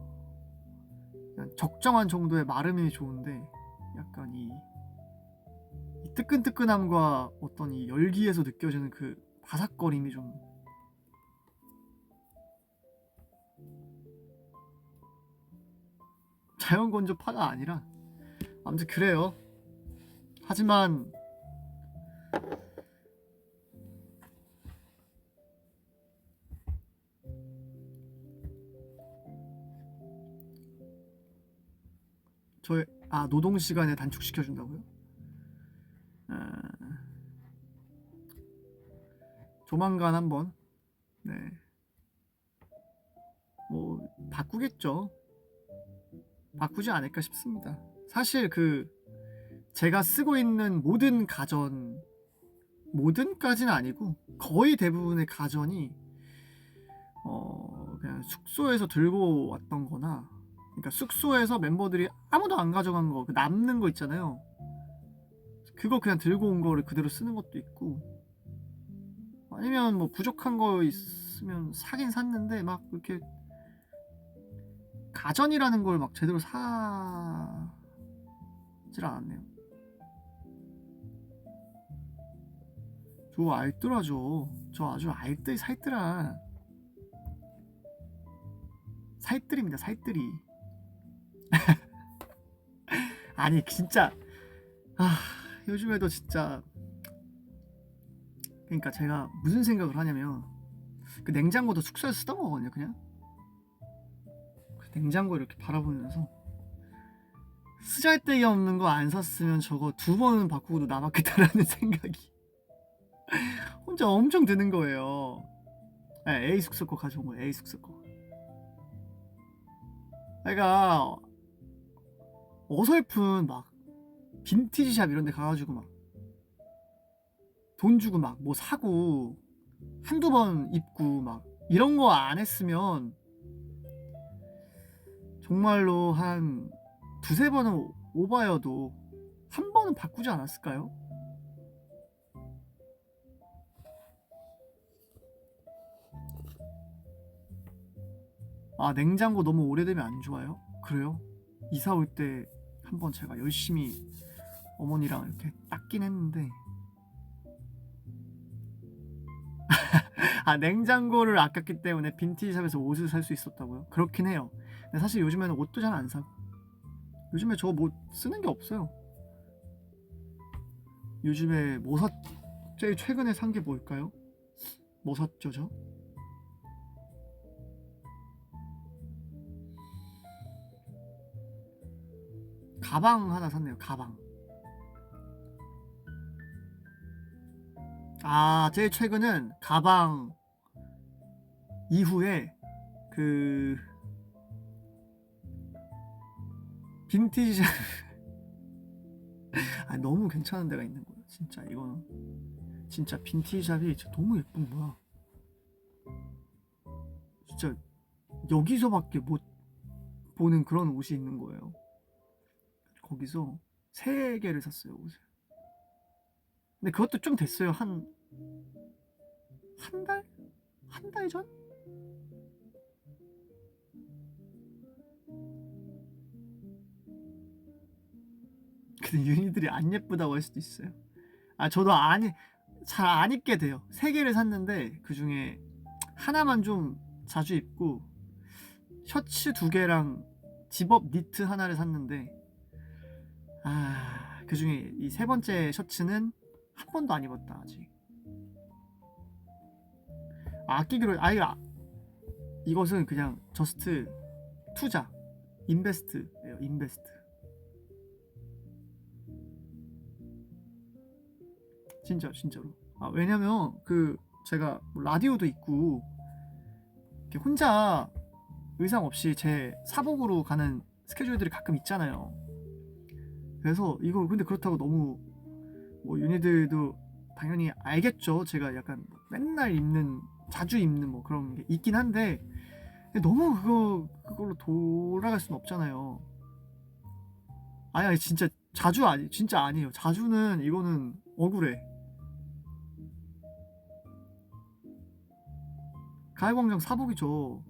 그냥 적정한 정도의 마름이 좋은데 약간 이 뜨끈뜨끈함과 어떤 이 열기에서 느껴지는 그 바삭거림이 좀 자연 건조파가 아니라 아무튼 그래요. 하지만 저의 노동 시간에 단축시켜 준다고요? 조만간 한번 네. 뭐 바꾸겠죠. 바꾸지 않을까 싶습니다. 사실 그 제가 쓰고 있는 모든 가전 모든까지는 아니고 거의 대부분의 가전이 그냥 숙소에서 들고 왔던 거나 그러니까 숙소에서 멤버들이 아무도 안 가져간 거, 그 남는 거 있잖아요. 그거 그냥 들고 온 거를 그대로 쓰는 것도 있고 아니면 뭐 부족한 거 있으면 사긴 샀는데 막 그렇게 가전이라는 걸 막 제대로 사질 않았네요. 저 알뜰하죠. 저 아주 알뜰 살뜰한 살뜰입니다. 살뜰이. 아니 진짜 요즘에도 진짜 그러니까 제가 무슨 생각을 하냐면 그 냉장고도 숙소에서 쓰던 거거든요. 그냥 그 냉장고 이렇게 바라보면서 쓰잘데기 없는 거 안 샀으면 저거 2번은 바꾸고도 남았겠다라는 생각이 혼자 엄청 드는 거예요. 네, A 숙소 거 가져온 거예요. A 숙소 거. 그러니까 어설픈 막 빈티지샵 이런 데 가가지고 막 돈 주고 막 뭐 사고 한두 번 입고 막 이런 거 안 했으면 정말로 한 두세 번은 오바여도 한 번은 바꾸지 않았을까요? 냉장고 너무 오래되면 안 좋아요? 그래요? 이사 올 때 한번 제가 열심히 어머니랑 이렇게 닦긴 했는데 냉장고를 아꼈기 때문에 빈티지샵에서 옷을 살 수 있었다고요? 그렇긴 해요. 근데 사실 요즘에는 옷도 잘 안 사고 요즘에 저 뭐 쓰는 게 없어요. 요즘에 뭐 제일 최근에 산 게 뭘까요? 뭐 샀죠 저? 가방 하나 샀네요. 가방. 제일 최근은 가방 이후에 그 빈티지 너무 괜찮은 데가 있는 거예요. 진짜 이거는 진짜 빈티지샵이 진짜 너무 예쁜 거야. 진짜 여기서밖에 못 보는 그런 옷이 있는 거예요. 거기서 3개를 샀어요 옷을. 근데 그것도 좀 됐어요. 한 달? 한 달 전? 근데 윤희들이 안 예쁘다고 할 수도 있어요. 저도 잘 안 입게 돼요. 3개를 샀는데 그 중에 하나만 좀 자주 입고 셔츠 2개랑 집업 니트 하나를 샀는데 그 중에 이 3번째 셔츠는 한 번도 안 입었다 아직. 아끼기로 이것은 그냥 저스트 투자 인베스트예요. 인베스트. 진짜로. 왜냐면 그 제가 뭐 라디오도 있고 이렇게 혼자 의상 없이 제 사복으로 가는 스케줄들이 가끔 있잖아요. 그래서 이거 근데 그렇다고 너무 뭐 윤희들도 당연히 알겠죠. 제가 약간 맨날 입는 자주 입는 뭐 그런 게 있긴 한데 너무 그걸로 돌아갈 수는 없잖아요. 아니 진짜 진짜 아니에요. 자주는 이거는 억울해. 가요광장 사복이죠.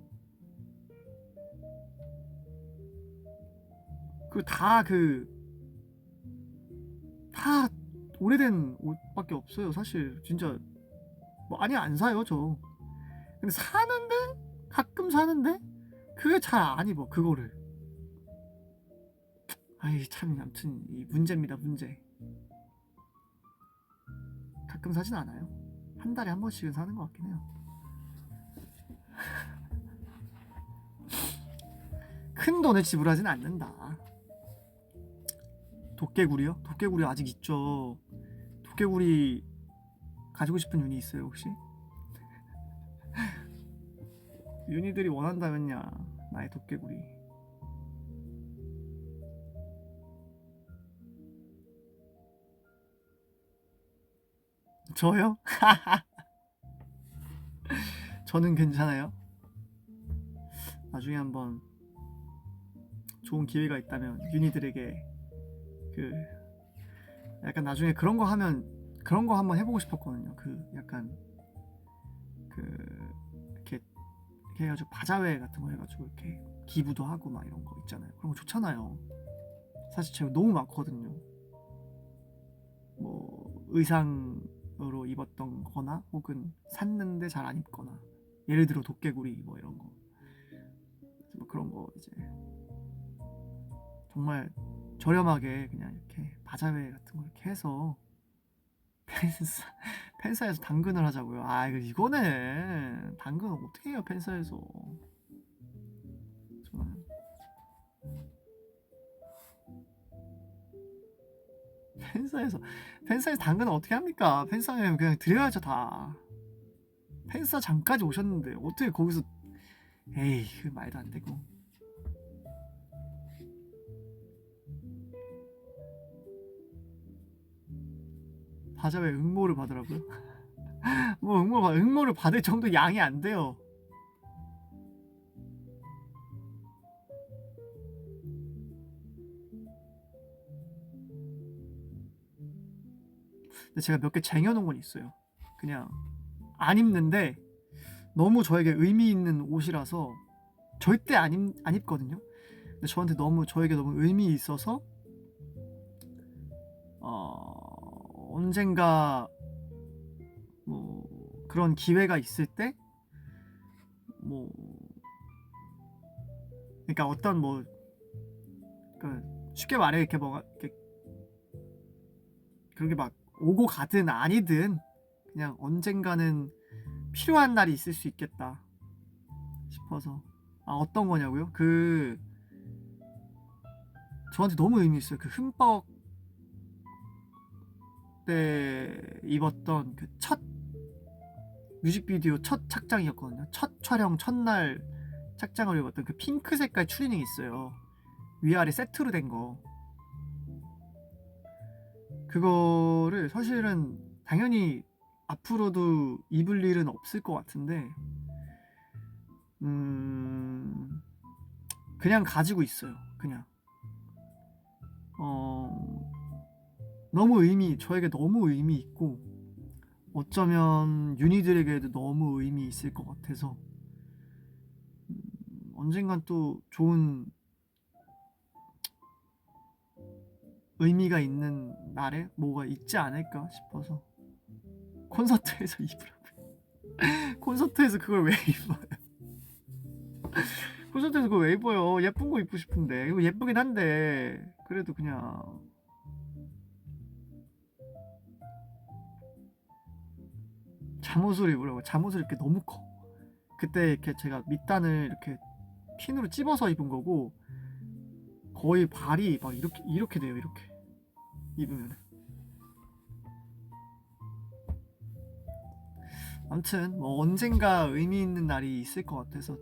다 오래된 옷밖에 없어요. 사실 진짜 뭐 아니 안 사요 저. 근데 사는데 가끔 사는데 그게 잘 안 입어 그거를. 아이 참 아무튼 이 문제입니다 문제. 가끔 사진 않아요. 한 달에 한 번씩은 사는 것 같긴 해요. 큰 돈을 지불하진 않는다. 도깨구리요? 도깨구리 아직 있죠. 도깨구리 가지고 싶은 유니 있어요 혹시? 유니들이 원한다면야 나의 도깨구리. 저요? 저는 괜찮아요. 나중에 한번 좋은 기회가 있다면 유니들에게 그 약간 나중에 그런 거 한번 해보고 싶었거든요. 그 약간 그 이렇게 해가지고 바자회 같은 거 해가지고 이렇게 기부도 하고 막 이런 거 있잖아요. 그런 거 좋잖아요. 사실 제가 너무 많거든요. 뭐 의상으로 입었던 거나 혹은 샀는데 잘 안 입거나 예를 들어 도깨구리 뭐 이런 거 뭐 그런 거 이제 정말 저렴하게 그냥 이렇게 바자회 같은 거 이렇게 해서 팬사에서 당근을 하자고요. 이거네. 당근 어떻게 해요 팬사에서. 저는 팬사에서 당근을 어떻게 합니까? 팬사에 그냥 드려야죠 다. 팬사장까지 오셨는데 어떻게 거기서 에이 그 말도 안 되고. 바자회 응모를 받으라고요? 뭐 응모를 받을 정도 양이 안 돼요. 근데 제가 몇 개 쟁여놓은 건 있어요. 그냥 안 입는데 너무 저에게 의미 있는 옷이라서 절대 안 입거든요. 근데 저에게 너무 의미 있어서 언젠가 뭐 그런 기회가 있을 때 뭐 그러니까 어떤 뭐 쉽게 말해 이렇게 뭐가 이렇게 그런 게 막 오고 가든 아니든 그냥 언젠가는 필요한 날이 있을 수 있겠다 싶어서. 어떤 거냐고요? 저한테 너무 의미 있어요. 그 흠뻑 때 입었던 그 첫 뮤직비디오 첫 착장이었거든요. 첫 촬영 첫날 착장을 입었던 그 핑크 색깔 추리닝 있어요. 위아래 세트로 된 거. 그거를 사실은 당연히 앞으로도 입을 일은 없을 것 같은데 그냥 가지고 있어요. 그냥 저에게 너무 의미 있고 어쩌면 유니들에게도 너무 의미 있을 것 같아서 언젠간 또 좋은 의미가 있는 날에 뭐가 있지 않을까 싶어서. 콘서트에서 입으라고요. 콘서트에서 그걸 왜 입어요? 콘서트에서 그걸 왜 입어요? 예쁜 거 입고 싶은데. 이거 예쁘긴 한데 그래도 그냥 잠옷을 입으라고. 잠옷을 이렇게 너무 커. 그때 이렇게 제가 밑단을 이렇게 핀으로 찝어서 입은 거고 거의 발이 막 이렇게 돼요. 이렇게 입으면 아무튼 뭐 언젠가 의미 있는 날이 있을 것 같아서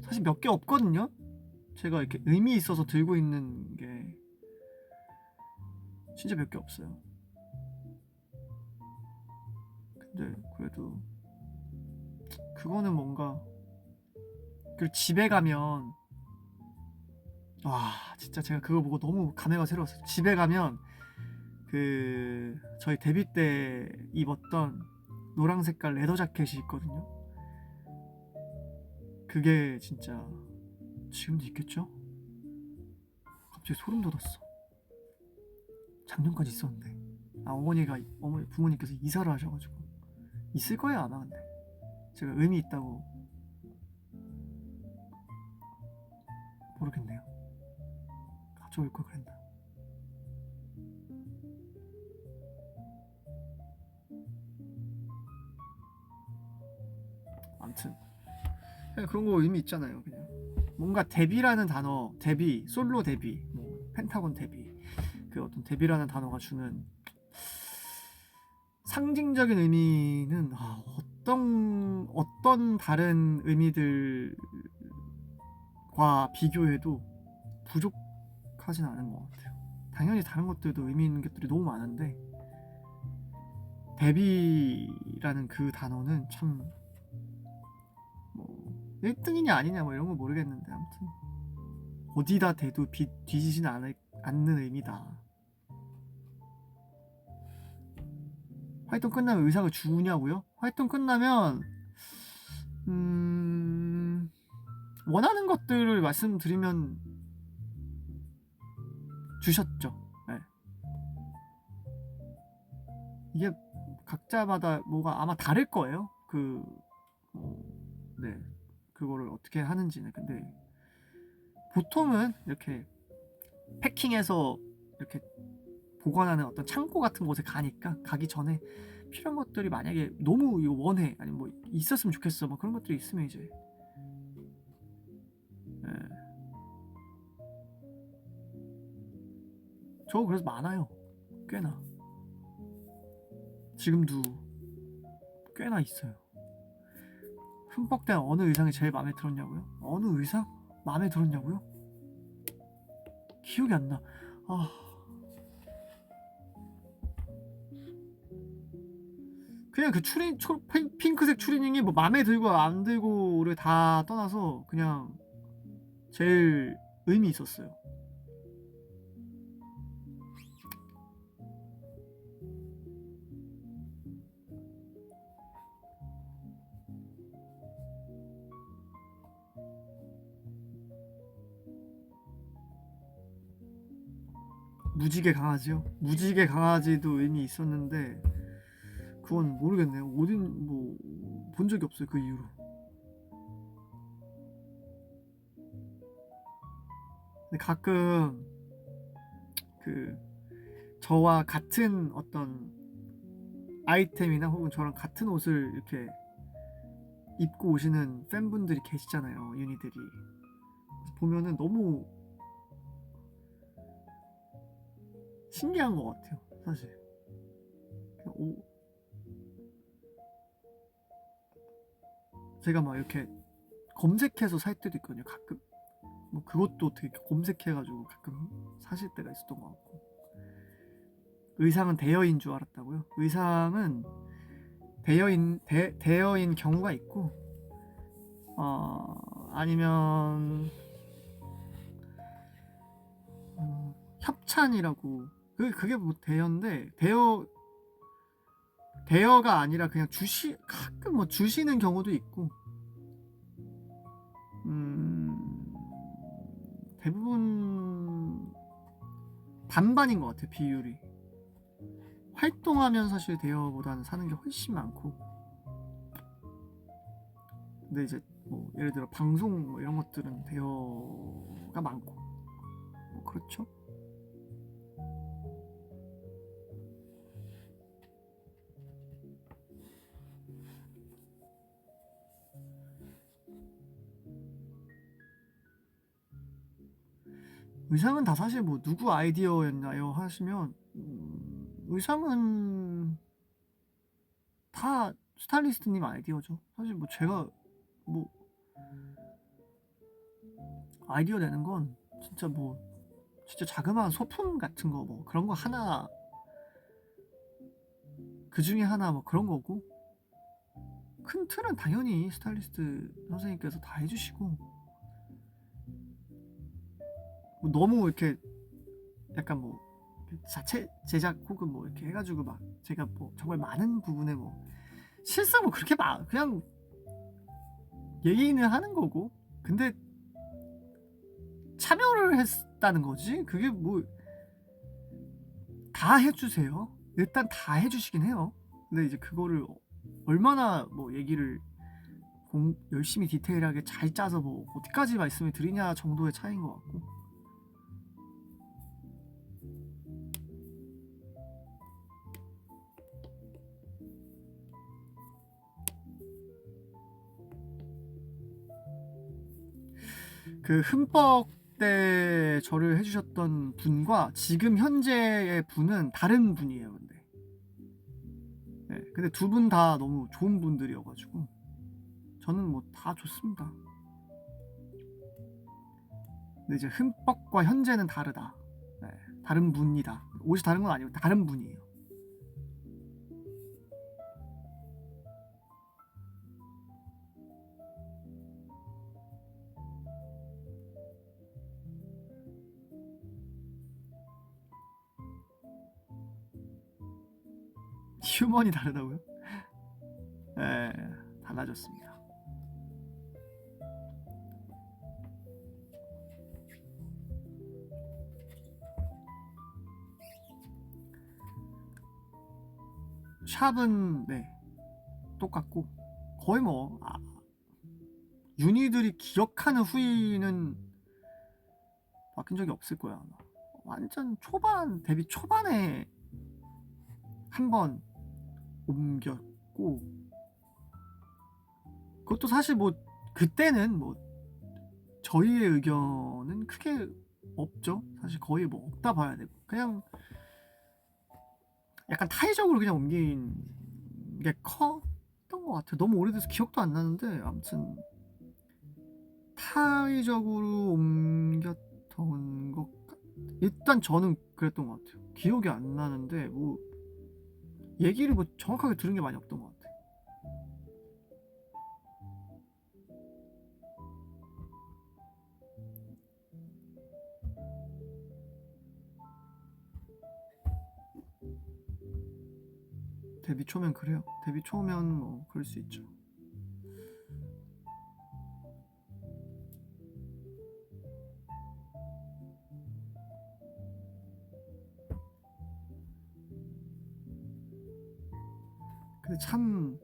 사실 몇 개 없거든요. 제가 이렇게 의미 있어서 들고 있는 게 진짜 몇 개 없어요. 근데 그래도 그거는 뭔가, 그리고 집에 가면 와 진짜 제가 그거 보고 너무 감회가 새로웠어요. 집에 가면 그 저희 데뷔 때 입었던 노랑 색깔 레더 자켓이 있거든요. 그게 진짜 지금도 있겠죠? 갑자기 소름 돋았어. 작년까지 있었는데 어머니 부모님께서 이사를 하셔가지고 있을 거예요 아마. 근데 제가 의미 있다고 모르겠네요. 가져올 걸 그랬나. 아무튼 그냥 그런 거 의미 있잖아요. 그냥 뭔가 데뷔라는 단어, 데뷔, 솔로 데뷔, 뭐 펜타곤 데뷔, 그 어떤 데뷔라는 단어가 주는 상징적인 의미는 어떤 다른 의미들과 비교해도 부족하진 않은 것 같아요. 당연히 다른 것들도 의미 있는 것들이 너무 많은데 데뷔라는 그 단어는 참 뭐 1등이냐 아니냐 뭐 이런 거 모르겠는데 아무튼 어디다 대도 뒤지진 않는 의미다. 활동 끝나면 의상을 주냐고요? 활동 끝나면 원하는 것들을 말씀드리면 주셨죠. 네. 이게 각자마다 뭐가 아마 다를 거예요. 네, 그거를 어떻게 하는지는. 근데 보통은 이렇게 패킹해서 이렇게 보관하는 어떤 창고 같은 곳에 가기 전에 필요한 것들이 만약에 너무 이거 원해, 아니면 뭐 있었으면 좋겠어, 뭐 그런 것들이 있으면 이제 네. 저 그래서 많아요. 꽤나 지금도 꽤나 있어요. 흠뻑된 어느 의상이 제일 마음에 들었냐고요? 어느 의상? 마음에 들었냐고요? 기억이 안 나. 그냥 그 핑크색 추리닝이 뭐 마음에 들고 안 들고를 다 떠나서 그냥 제일 의미 있었어요. 무지개 강아지요? 무지개 강아지도 의미 있었는데 그건 모르겠네요. 어딘 뭐 본 적이 없어요 그 이후로. 근데 가끔 그 저와 같은 어떤 아이템이나 혹은 저랑 같은 옷을 이렇게 입고 오시는 팬분들이 계시잖아요. 유니들이 보면은 너무 신기한 것 같아요 사실. 제가 막 이렇게 검색해서 살 때도 있거든요 가끔. 뭐 그것도 되게 검색해가지고 가끔 사실 때가 있었던 것 같고. 의상은 대여인 줄 알았다고요? 의상은 대여인 경우가 있고, 아니면 협찬이라고, 그게 뭐 대여인데, 대여가 아니라 그냥 가끔 뭐 주시는 경우도 있고, 대부분 반반인 것 같아요 비율이. 활동하면 사실 대여보다는 사는 게 훨씬 많고, 근데 이제 뭐 예를 들어 방송 뭐 이런 것들은 대여가 많고 뭐 그렇죠. 의상은 다 사실 뭐 누구 아이디어였나요 하시면 의상은 다 스타일리스트님 아이디어죠. 사실 뭐 제가 뭐 아이디어 내는 건 진짜 뭐 진짜 자그마한 소품 같은 거 뭐 그런 거 하나 그 중에 하나 뭐 그런 거고, 큰 틀은 당연히 스타일리스트 선생님께서 다 해주시고, 뭐 너무 이렇게 약간 뭐 자체 제작 혹은 뭐 이렇게 해가지고 막 제가 뭐 정말 많은 부분에 뭐 실수 뭐 그렇게 막 그냥 얘기는 하는 거고, 근데 참여를 했다는 거지. 그게 뭐 다 해주세요. 일단 다 해주시긴 해요. 근데 이제 그거를 얼마나 뭐 얘기를 열심히 디테일하게 잘 짜서 뭐 어디까지 말씀을 드리냐 정도의 차이인 것 같고. 그 흠뻑 때 저를 해주셨던 분과 지금 현재의 분은 다른 분이에요. 근데 네, 근데 두 분 다 너무 좋은 분들이어가지고 저는 뭐 다 좋습니다. 근데 이제 흠뻑과 현재는 다르다. 네, 다른 분이다. 옷이 다른 건 아니고 다른 분이에요. 휴먼이 다르다고요? 네, 달라졌습니다. 샵은 네 똑같고, 거의 뭐 유니들이 기억하는 후이는 바뀐 적이 없을 거야 아마. 완전 초반, 데뷔 초반에 한번 옮겼고, 그것도 사실 뭐 그때는 뭐 저희의 의견은 크게 없죠. 사실 거의 뭐 없다 봐야 되고, 그냥 약간 타의적으로 그냥 옮긴 게 컸던 것 같아요. 너무 오래돼서 기억도 안 나는데 아무튼 타의적으로 옮겼던 것 일단 저는 그랬던 것 같아요. 기억이 안 나는데 뭐 얘기를 뭐 정확하게 들은 게 많이 없던 것 같아요. 데뷔 초면 그래요. 데뷔 초면 뭐 그럴 수 있죠. 근데 참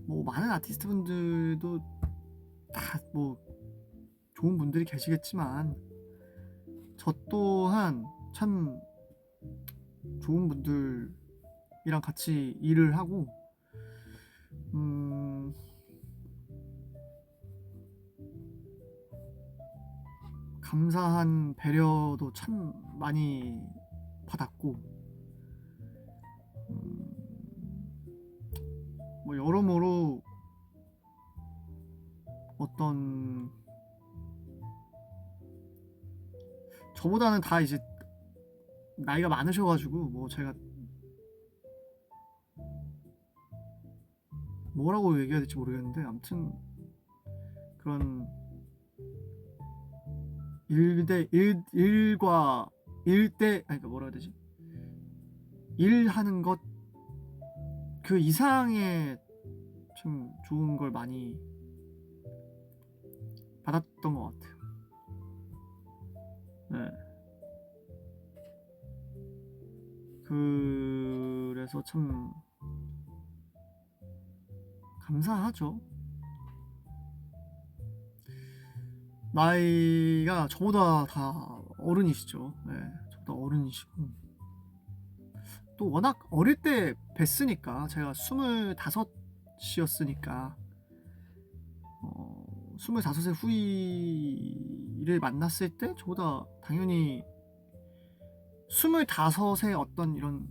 뭐 많은 아티스트 분들도 다 뭐 좋은 분들이 계시겠지만 저 또한 참 좋은 분들이랑 같이 일을 하고 감사한 배려도 참 많이 받았고, 뭐 여러모로 어떤 저보다는 다 이제 나이가 많으셔가지고 뭐 제가 뭐라고 얘기해야 될지 모르겠는데, 아무튼 그런 일과 일대 아니 뭐라 해야 되지, 일하는 것 그 이상의 참 좋은 걸 많이 받았던 것 같아요. 네. 그래서 참 감사하죠. 나이가 저보다 다 어른이시죠. 네, 저보다 어른이시고 또 워낙 어릴 때 뵀으니까, 제가 25이었으니까 25세 후이를 만났을 때 저보다 당연히 25의 어떤 이런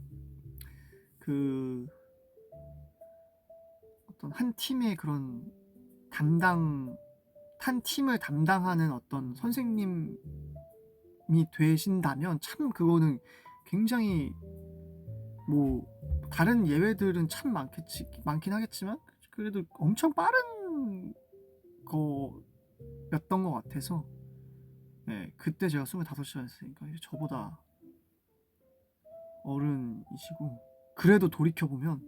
그 어떤 한 팀의 그런 담당, 한 팀을 담당하는 어떤 선생님이 되신다면 참 그거는 굉장히 뭐 다른 예외들은 참 많긴 하겠지만 그래도 엄청 빠른 거였던 것 같아서 네, 그때 제가 25살이었으니까 이제 저보다 어른이시고 그래도 돌이켜보면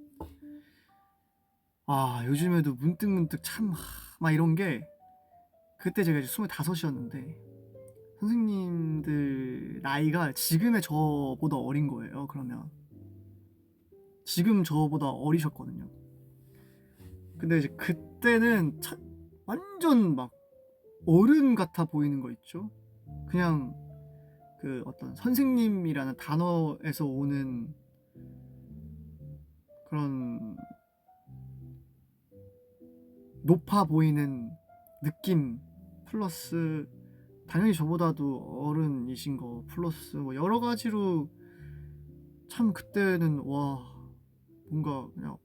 아 요즘에도 문득문득 참 막 이런 게 그때 제가 이제 25이었는데 선생님들 나이가 지금의 저보다 어린 거예요. 그러면 지금 저보다 어리셨거든요. 근데 이제 그때는 완전 막 어른 같아 보이는 거 있죠. 그냥 그 어떤 선생님이라는 단어에서 오는 그런 높아 보이는 느낌 플러스 당연히 저보다도 어른이신 거 플러스 뭐 여러 가지로 참 그때는 와 뭔가 그냥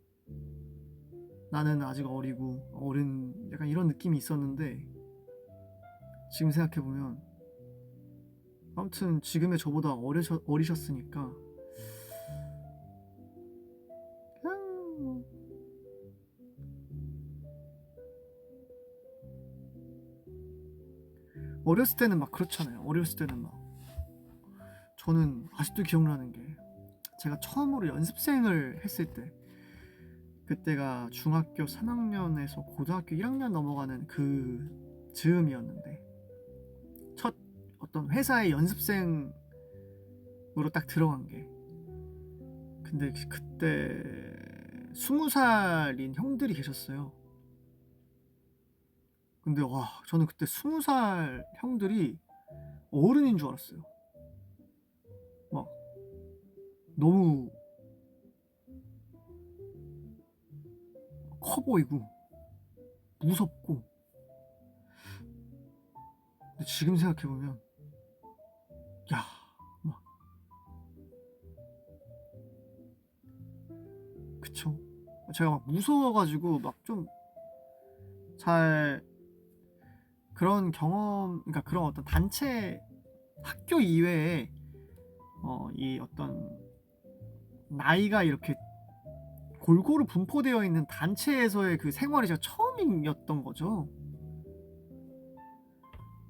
나는 아직 어리고 어른 약간 이런 느낌이 있었는데 지금 생각해보면 아무튼 지금의 저보다 어리셨으니까 그냥 뭐 어렸을 때는 막 그렇잖아요. 어렸을 때는 막 저는 아직도 기억나는 게 제가 처음으로 연습생을 했을 때 그때가 중학교 3학년에서 고등학교 1학년 넘어가는 그 즈음이었는데 첫 어떤 회사의 연습생으로 딱 들어간 게 근데 그때 20살인 형들이 계셨어요. 근데 와 저는 그때 20살 형들이 어른인 줄 알았어요. 막 너무 커 보이고 무섭고 근데 지금 생각해보면 야 막 그쵸 제가 막 무서워가지고 막 좀 잘 그런 경험 그러니까 그런 어떤 단체 학교 이외에 이 어떤 나이가 이렇게 골고루 분포되어 있는 단체에서의 그 생활이 제가 처음이었던 거죠.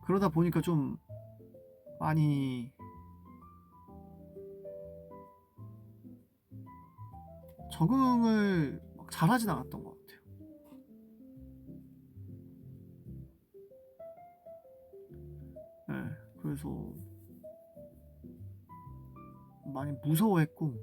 그러다 보니까 좀 많이 적응을 막 잘하진 않았던 것 같아요. 네, 그래서 많이 무서워했고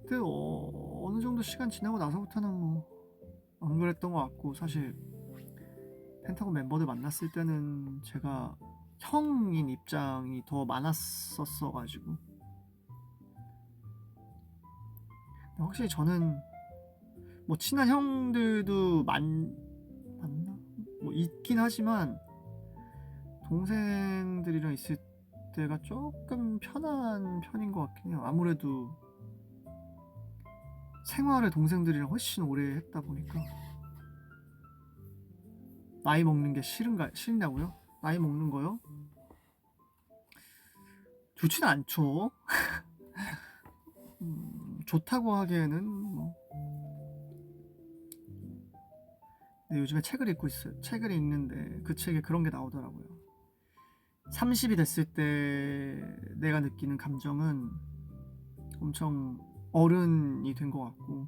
근데 어느 정도 시간 지나고 나서부터는 뭐 안 그랬던 것 같고 사실 펜타곤 멤버들 만났을 때는 제가 형인 입장이 더 많았었어가지고 확실히 저는 뭐 친한 형들도 맞나? 뭐 있긴 하지만 동생들이랑 있을 때가 조금 편한 편인 것 같긴 해요. 아무래도 생활을 동생들이랑 훨씬 오래 했다 보니까 나이 먹는 게 싫냐고요? 나이 먹는 거요? 좋진 않죠. 좋다고 하기에는 뭐. 근데 요즘에 책을 읽고 있어요. 책을 읽는데 그 책에 그런 게 나오더라고요. 30이 됐을 때 내가 느끼는 감정은 엄청 어른이 된 것 같고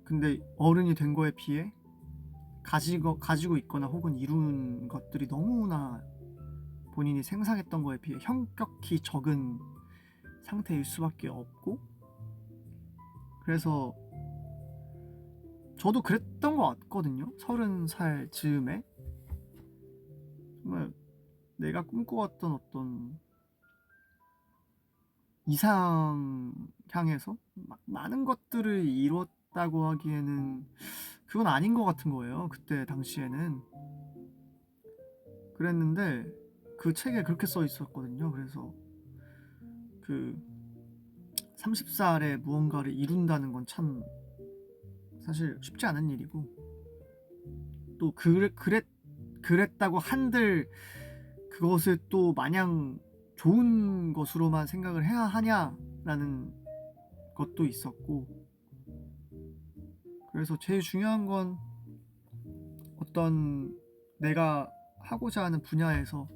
근데 어른이 된 거에 비해 가지고 있거나 혹은 이룬 것들이 너무나 본인이 생각했던 거에 비해 현격히 적은 상태일 수밖에 없고 그래서 저도 그랬던 것 같거든요. 30살 즈음에 정말 내가 꿈꿔왔던 어떤 이상 향해서 많은 것들을 중요했다고 하기에는 그건 아닌 것 같은 거예요. 그때 당시에는 그랬는데 그 책에 그렇게 써 있었거든요. 그래서 그 30살에 무언가를 이룬다는 건 참 사실 쉽지 않은 일이고, 또 그랬다고 한들 그것을 또 마냥 좋은 것으로만 생각을 해야 하냐라는 것도 있었고, 그래서 제일 중요한 건 어떤 내가 하고자 하는 분야에서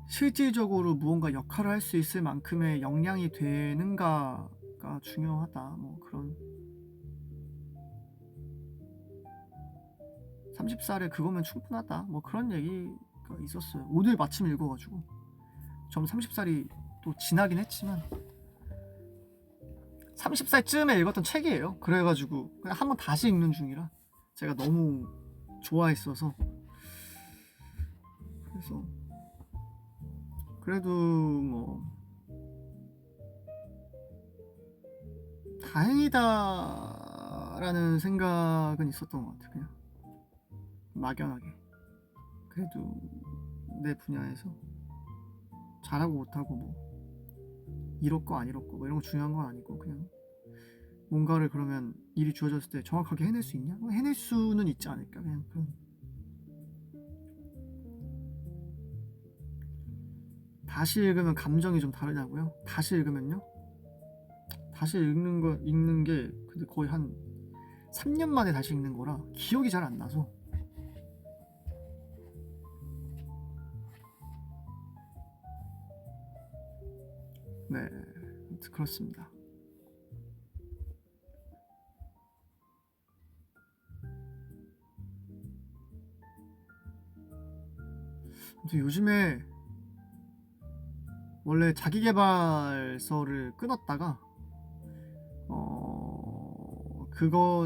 실질적으로 무언가 역할을 할 수 있을 만큼의 역량이 되는가가 중요하다. 뭐 그런 30살에 그거면 충분하다. 뭐 그런 얘기가 있었어요. 오늘 마침 읽어가지고. 전 30살이 또 지나긴 했지만 30살쯤에 읽었던 책이에요. 그래가지고 그냥 한번 다시 읽는 중이라 제가 너무 좋아했어서. 그래서 그래도 뭐 다행이다라는 생각은 있었던 것 같아요. 그냥 막연하게. 그래도 내 분야에서 잘하고 못하고 뭐 이렇고 안 이렇고 뭐 이런 거 중요한 건 아니고, 그냥 뭔가를 그러면 일이 주어졌을 때 정확하게 해낼 수 있냐? 해낼 수는 있지 않을까. 그냥 그런. 다시 읽으면 감정이 좀 다르냐고요? 다시 읽으면요? 다시 읽는 게 근데 거의 한 3년 만에 다시 읽는 거라 기억이 잘 안 나서. 네, 그렇습니다. 요즘에 원래 자기계발서를 끊었다가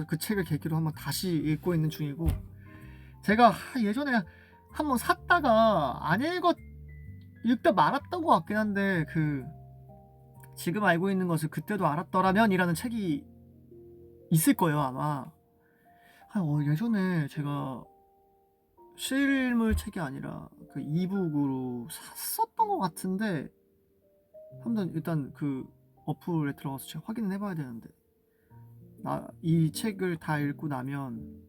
그 책을 계기로 한번 다시 읽고 있는 중이고, 제가 예전에 한번 샀다가 안 읽다 말았던 것 같긴 한데, 그 지금 알고 있는 것을 그때도 알았더라면 이라는 책이 있을 거예요 아마. 예전에 제가 실물 책이 아니라 그 이북으로 샀었던 것 같은데, 한번 일단 그 어플에 들어가서 제가 확인을 해봐야 되는데, 이 책을 다 읽고 나면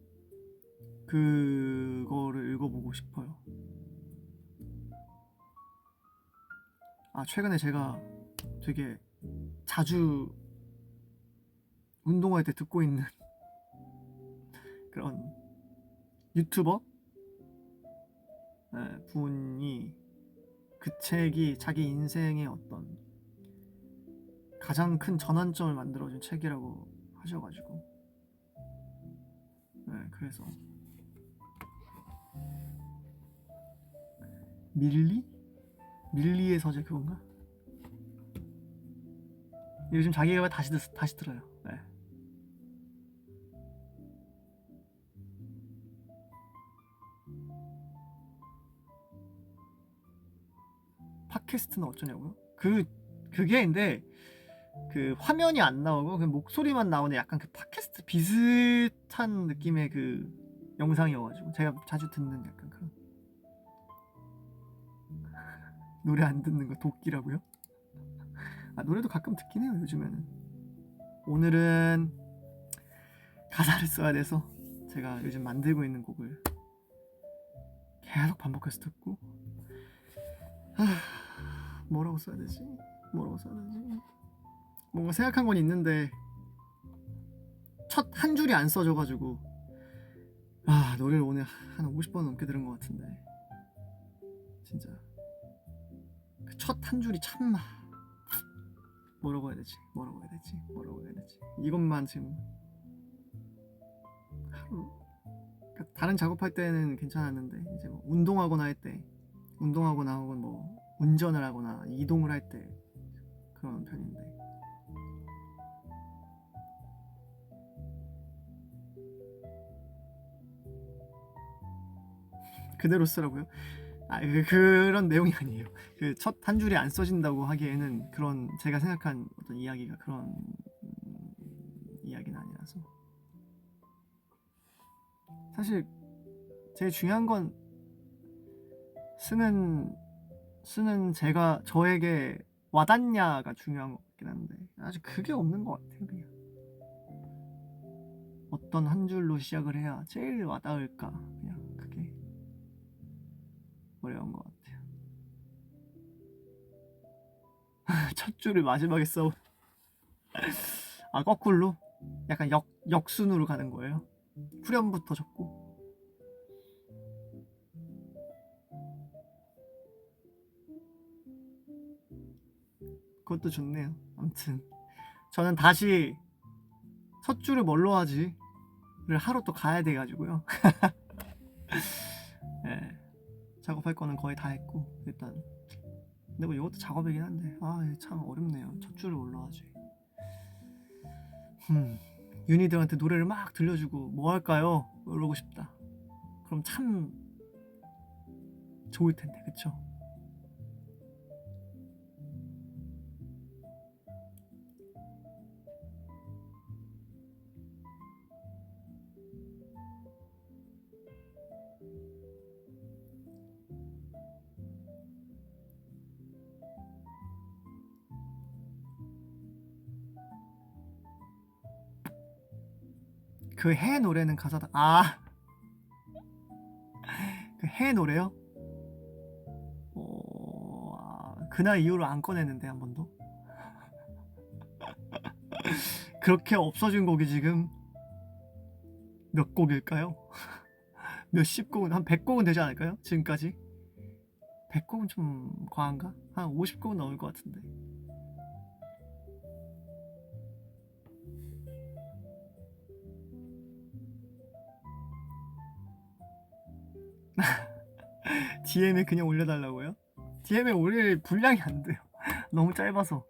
그거를 읽어보고 싶어요. 최근에 제가 되게 자주 운동할 때 듣고 있는 그런 유튜버 분이 그 책이 자기 인생의 어떤 가장 큰 전환점을 만들어준 책이라고 하셔가지고, 그래서 밀리의 서재 그건가? 요즘 자기가 다시 들어요. 네. 팟캐스트는 어쩌냐고요? 그게 근데 그 화면이 안 나오고 그 목소리만 나오는 약간 그 팟캐스트 비슷한 느낌의 그 영상이어가지고 제가 자주 듣는 약간 그런. 노래 안 듣는 거 도끼라고요? 노래도 가끔 듣긴 해요 요즘에는. 오늘은 가사를 써야 돼서 제가 요즘 만들고 있는 곡을 계속 반복해서 듣고, 뭐라고 써야 되지? 뭔가 생각한 건 있는데 첫 한 줄이 안 써져가지고, 노래를 오늘 한 50번 넘게 들은 것 같은데 진짜 그 첫 한 줄이 참 뭐라고 해야 되지? 이것만 지금 하루, 그러니까 다른 작업할 때는 괜찮았는데 이제 뭐 운동하거나 혹은 뭐 운전을 하거나 이동을 할 때 그런 편인데, 그대로 쓰라고요? 그런 내용이 아니에요. 그 첫 한 줄이 안 써진다고 하기에는 그런 제가 생각한 어떤 이야기가 그런 이야기는 아니라서. 사실 제일 중요한 건 쓰는 제가 저에게 와닿냐가 중요한 것 같긴 한데 아직 그게 없는 것 같아요. 그냥 어떤 한 줄로 시작을 해야 제일 와닿을까, 그냥 그게 어려운 것 같아요. 첫 줄을 마지막에 써. 아, 거꾸로 약간 역순으로 가는 거예요. 후렴부터 적고. 그것도 좋네요. 아무튼 저는 다시 첫 줄을 뭘로 하지를 하러 또 가야 돼가지고요. 네, 작업할 거는 거의 다 했고 일단. 근데 뭐 이것도 작업이긴 한데 참 어렵네요. 첫 줄을 뭘로 하지. 윤희들한테 노래를 막 들려주고 뭐 할까요? 이러고 싶다. 그럼 참 좋을 텐데, 그쵸? 그 해 노래는 가사다. 그 해 노래요? 그날 이후로 안 꺼냈는데 한 번도. 그렇게 없어진 곡이 지금 몇 곡일까요? 몇십 곡은, 한 100곡은 되지 않을까요? 지금까지? 100곡은 좀 과한가? 한 50곡은 넘을 것 같은데. DM에 그냥 올려달라고요? DM에 올릴 분량이 안 돼요. 너무 짧아서.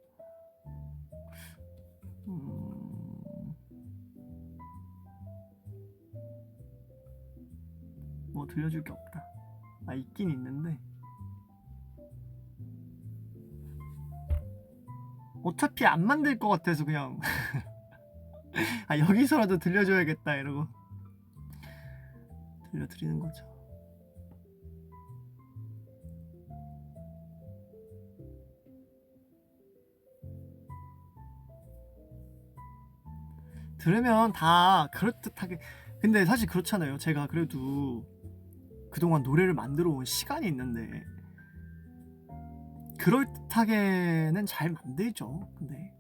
뭐 들려줄 게 없다. 있긴 있는데 어차피 안 만들 것 같아서 그냥 여기서라도 들려줘야겠다 이러고 들려드리는 거죠. 들으면 다 그럴듯하게. 근데 사실 그렇잖아요. 제가 그래도 그동안 노래를 만들어 온 시간이 있는데 그럴듯하게는 잘 만들죠. 근데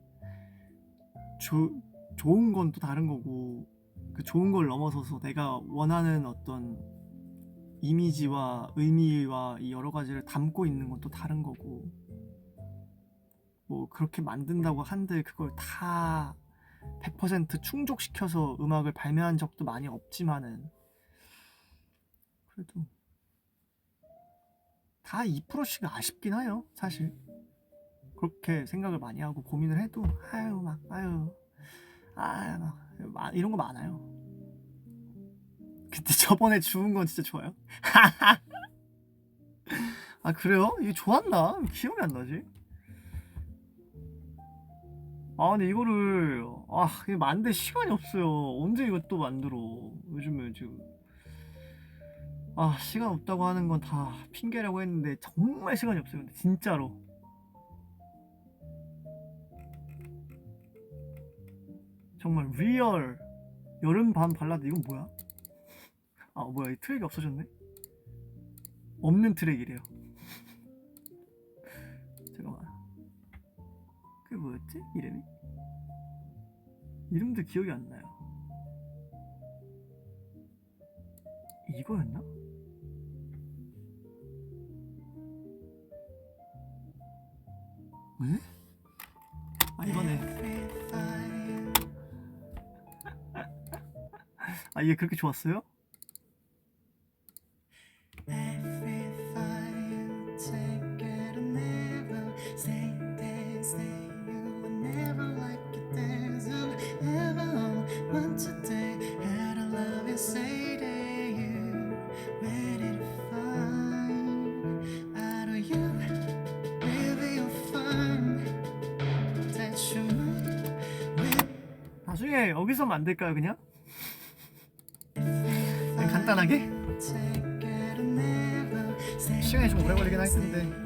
좋은 건 또 다른 거고, 그 좋은 걸 넘어서서 내가 원하는 어떤 이미지와 의미와 이 여러 가지를 담고 있는 건 또 다른 거고, 뭐 그렇게 만든다고 한들 그걸 다 100% 충족시켜서 음악을 발매한 적도 많이 없지만은 그래도 다 2%씩 아쉽긴 해요. 사실 그렇게 생각을 많이 하고 고민을 해도 막 이런 거 많아요. 근데 저번에 주운 건 진짜 좋아요. 그래요? 이게 좋았나? 기억이 안 나지? 근데 이거를 이거 만들 시간이 없어요. 언제 이거 또 만들어? 요즘에 지금 시간 없다고 하는 건 다 핑계라고 했는데 정말 시간이 없어요. 근데 진짜로 정말 리얼 여름밤 발라드. 이건 뭐야? 뭐야, 이 트랙이 없어졌네? 없는 트랙이래요. 잠깐만, 그게 뭐였지? 이름도 기억이 안 나요. 이거였나? 왜? 이거네. 이게 그렇게 좋았어요? 나중에 여기서 만들까요 그냥? 그냥 간단하게? 시간이 좀 오래 걸리긴 할 텐데.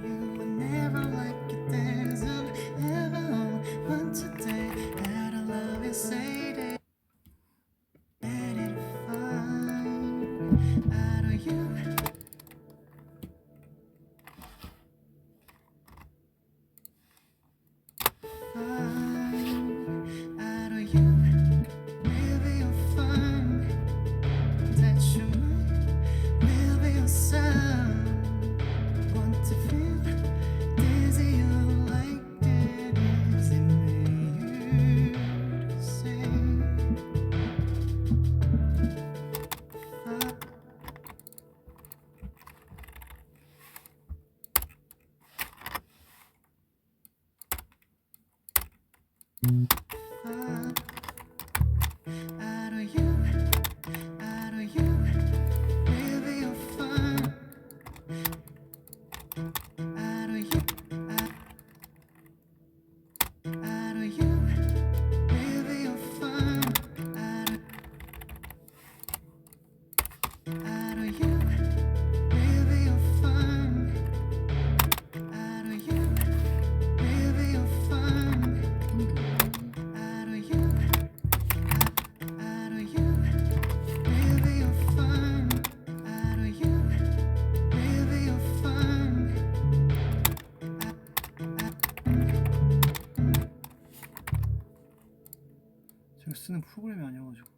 제가 쓰는 프로그램이 아니어가지고.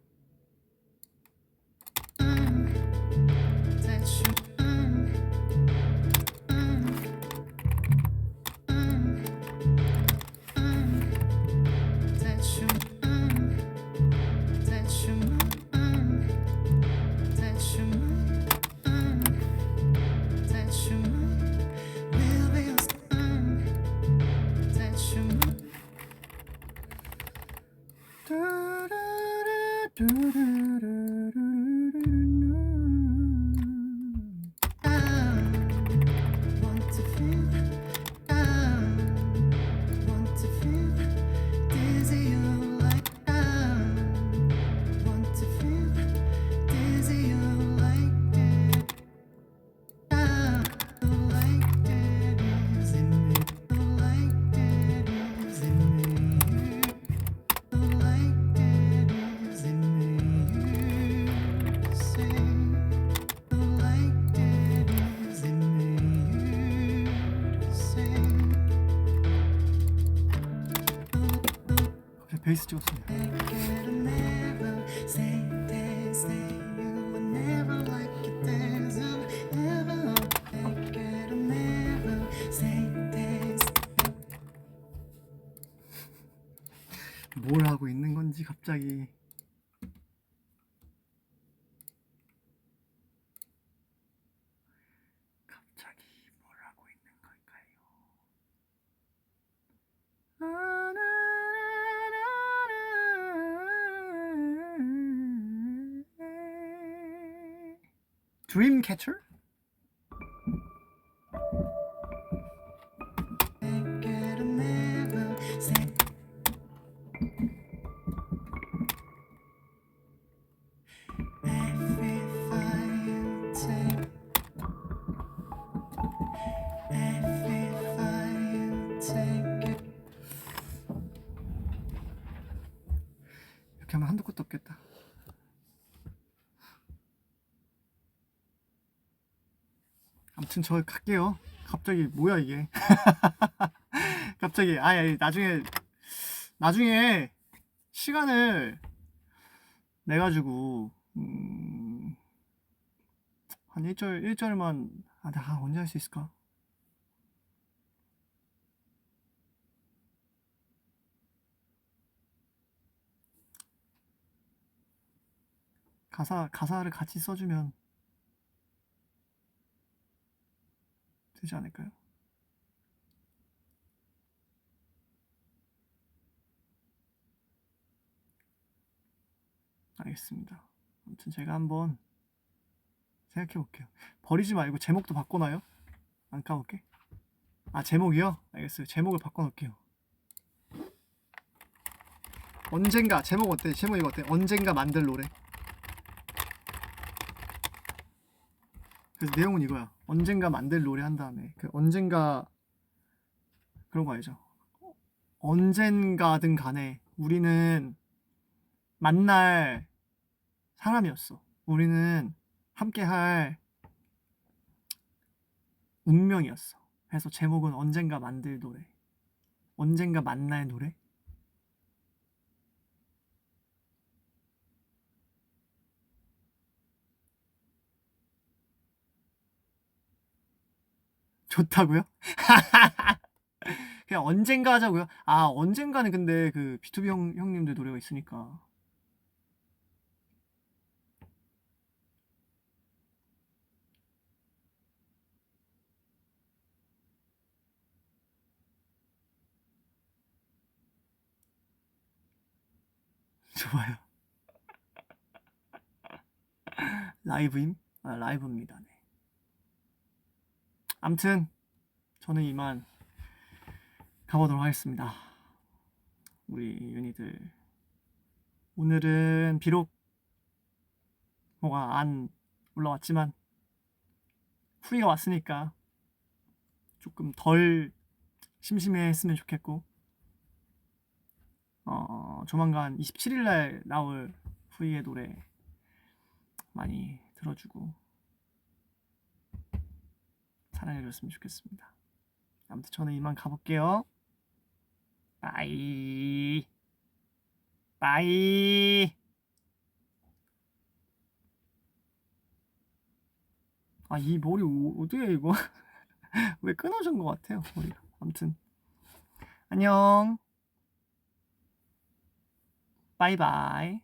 베이스 찍었습니다. 뭘 하고 있는 건지 갑자기. 뭘 하고 있는 걸까요? Dreamcatcher? 이렇게 하면 한도 끝도 없겠다. 아무튼 저 갈게요. 갑자기 뭐야 이게? 갑자기 아예 나중에 시간을 내 가지고 한 1절만 내가 언제 할 수 있을까? 가사를 같이 써주면 되지 않을까요? 알겠습니다. 아무튼 제가 한번 생각해 볼게요. 버리지 말고 제목도 바꿔놔요. 안 까먹게. 아 제목이요? 알겠어요. 제목을 바꿔놓을게요. 언젠가 제목 어때? 제목 이거 어때? 언젠가 만들 노래. 그래서 내용은 이거야. 언젠가 만들 노래 한 다음에 그 언젠가 그런 거 알죠? 언젠가든 간에 우리는 만날 사람이었어. 우리는 함께할 운명이었어. 그래서 제목은 언젠가 만들 노래. 언젠가 만날 노래? 좋다고요? 그냥 언젠가 하자고요? 아 언젠가는 근데 그 B2B 형님들 노래가 있으니까. 좋아요. 라이브임? 아 라이브입니다. 네. 암튼 저는 이만 가보도록 하겠습니다. 우리 윤희들 오늘은 비록 뭐가 안 올라왔지만 후기가 왔으니까 조금 덜 심심해했으면 좋겠고 조만간 27일날 나올 후이의 노래 많이 들어주고 사랑해줬으면 좋겠습니다. 아무튼 저는 이만 가볼게요. 빠이 빠이. 아 이 머리 어떻게 이거 왜 끊어진 것 같아요 머리가. 아무튼 안녕. 바이바이.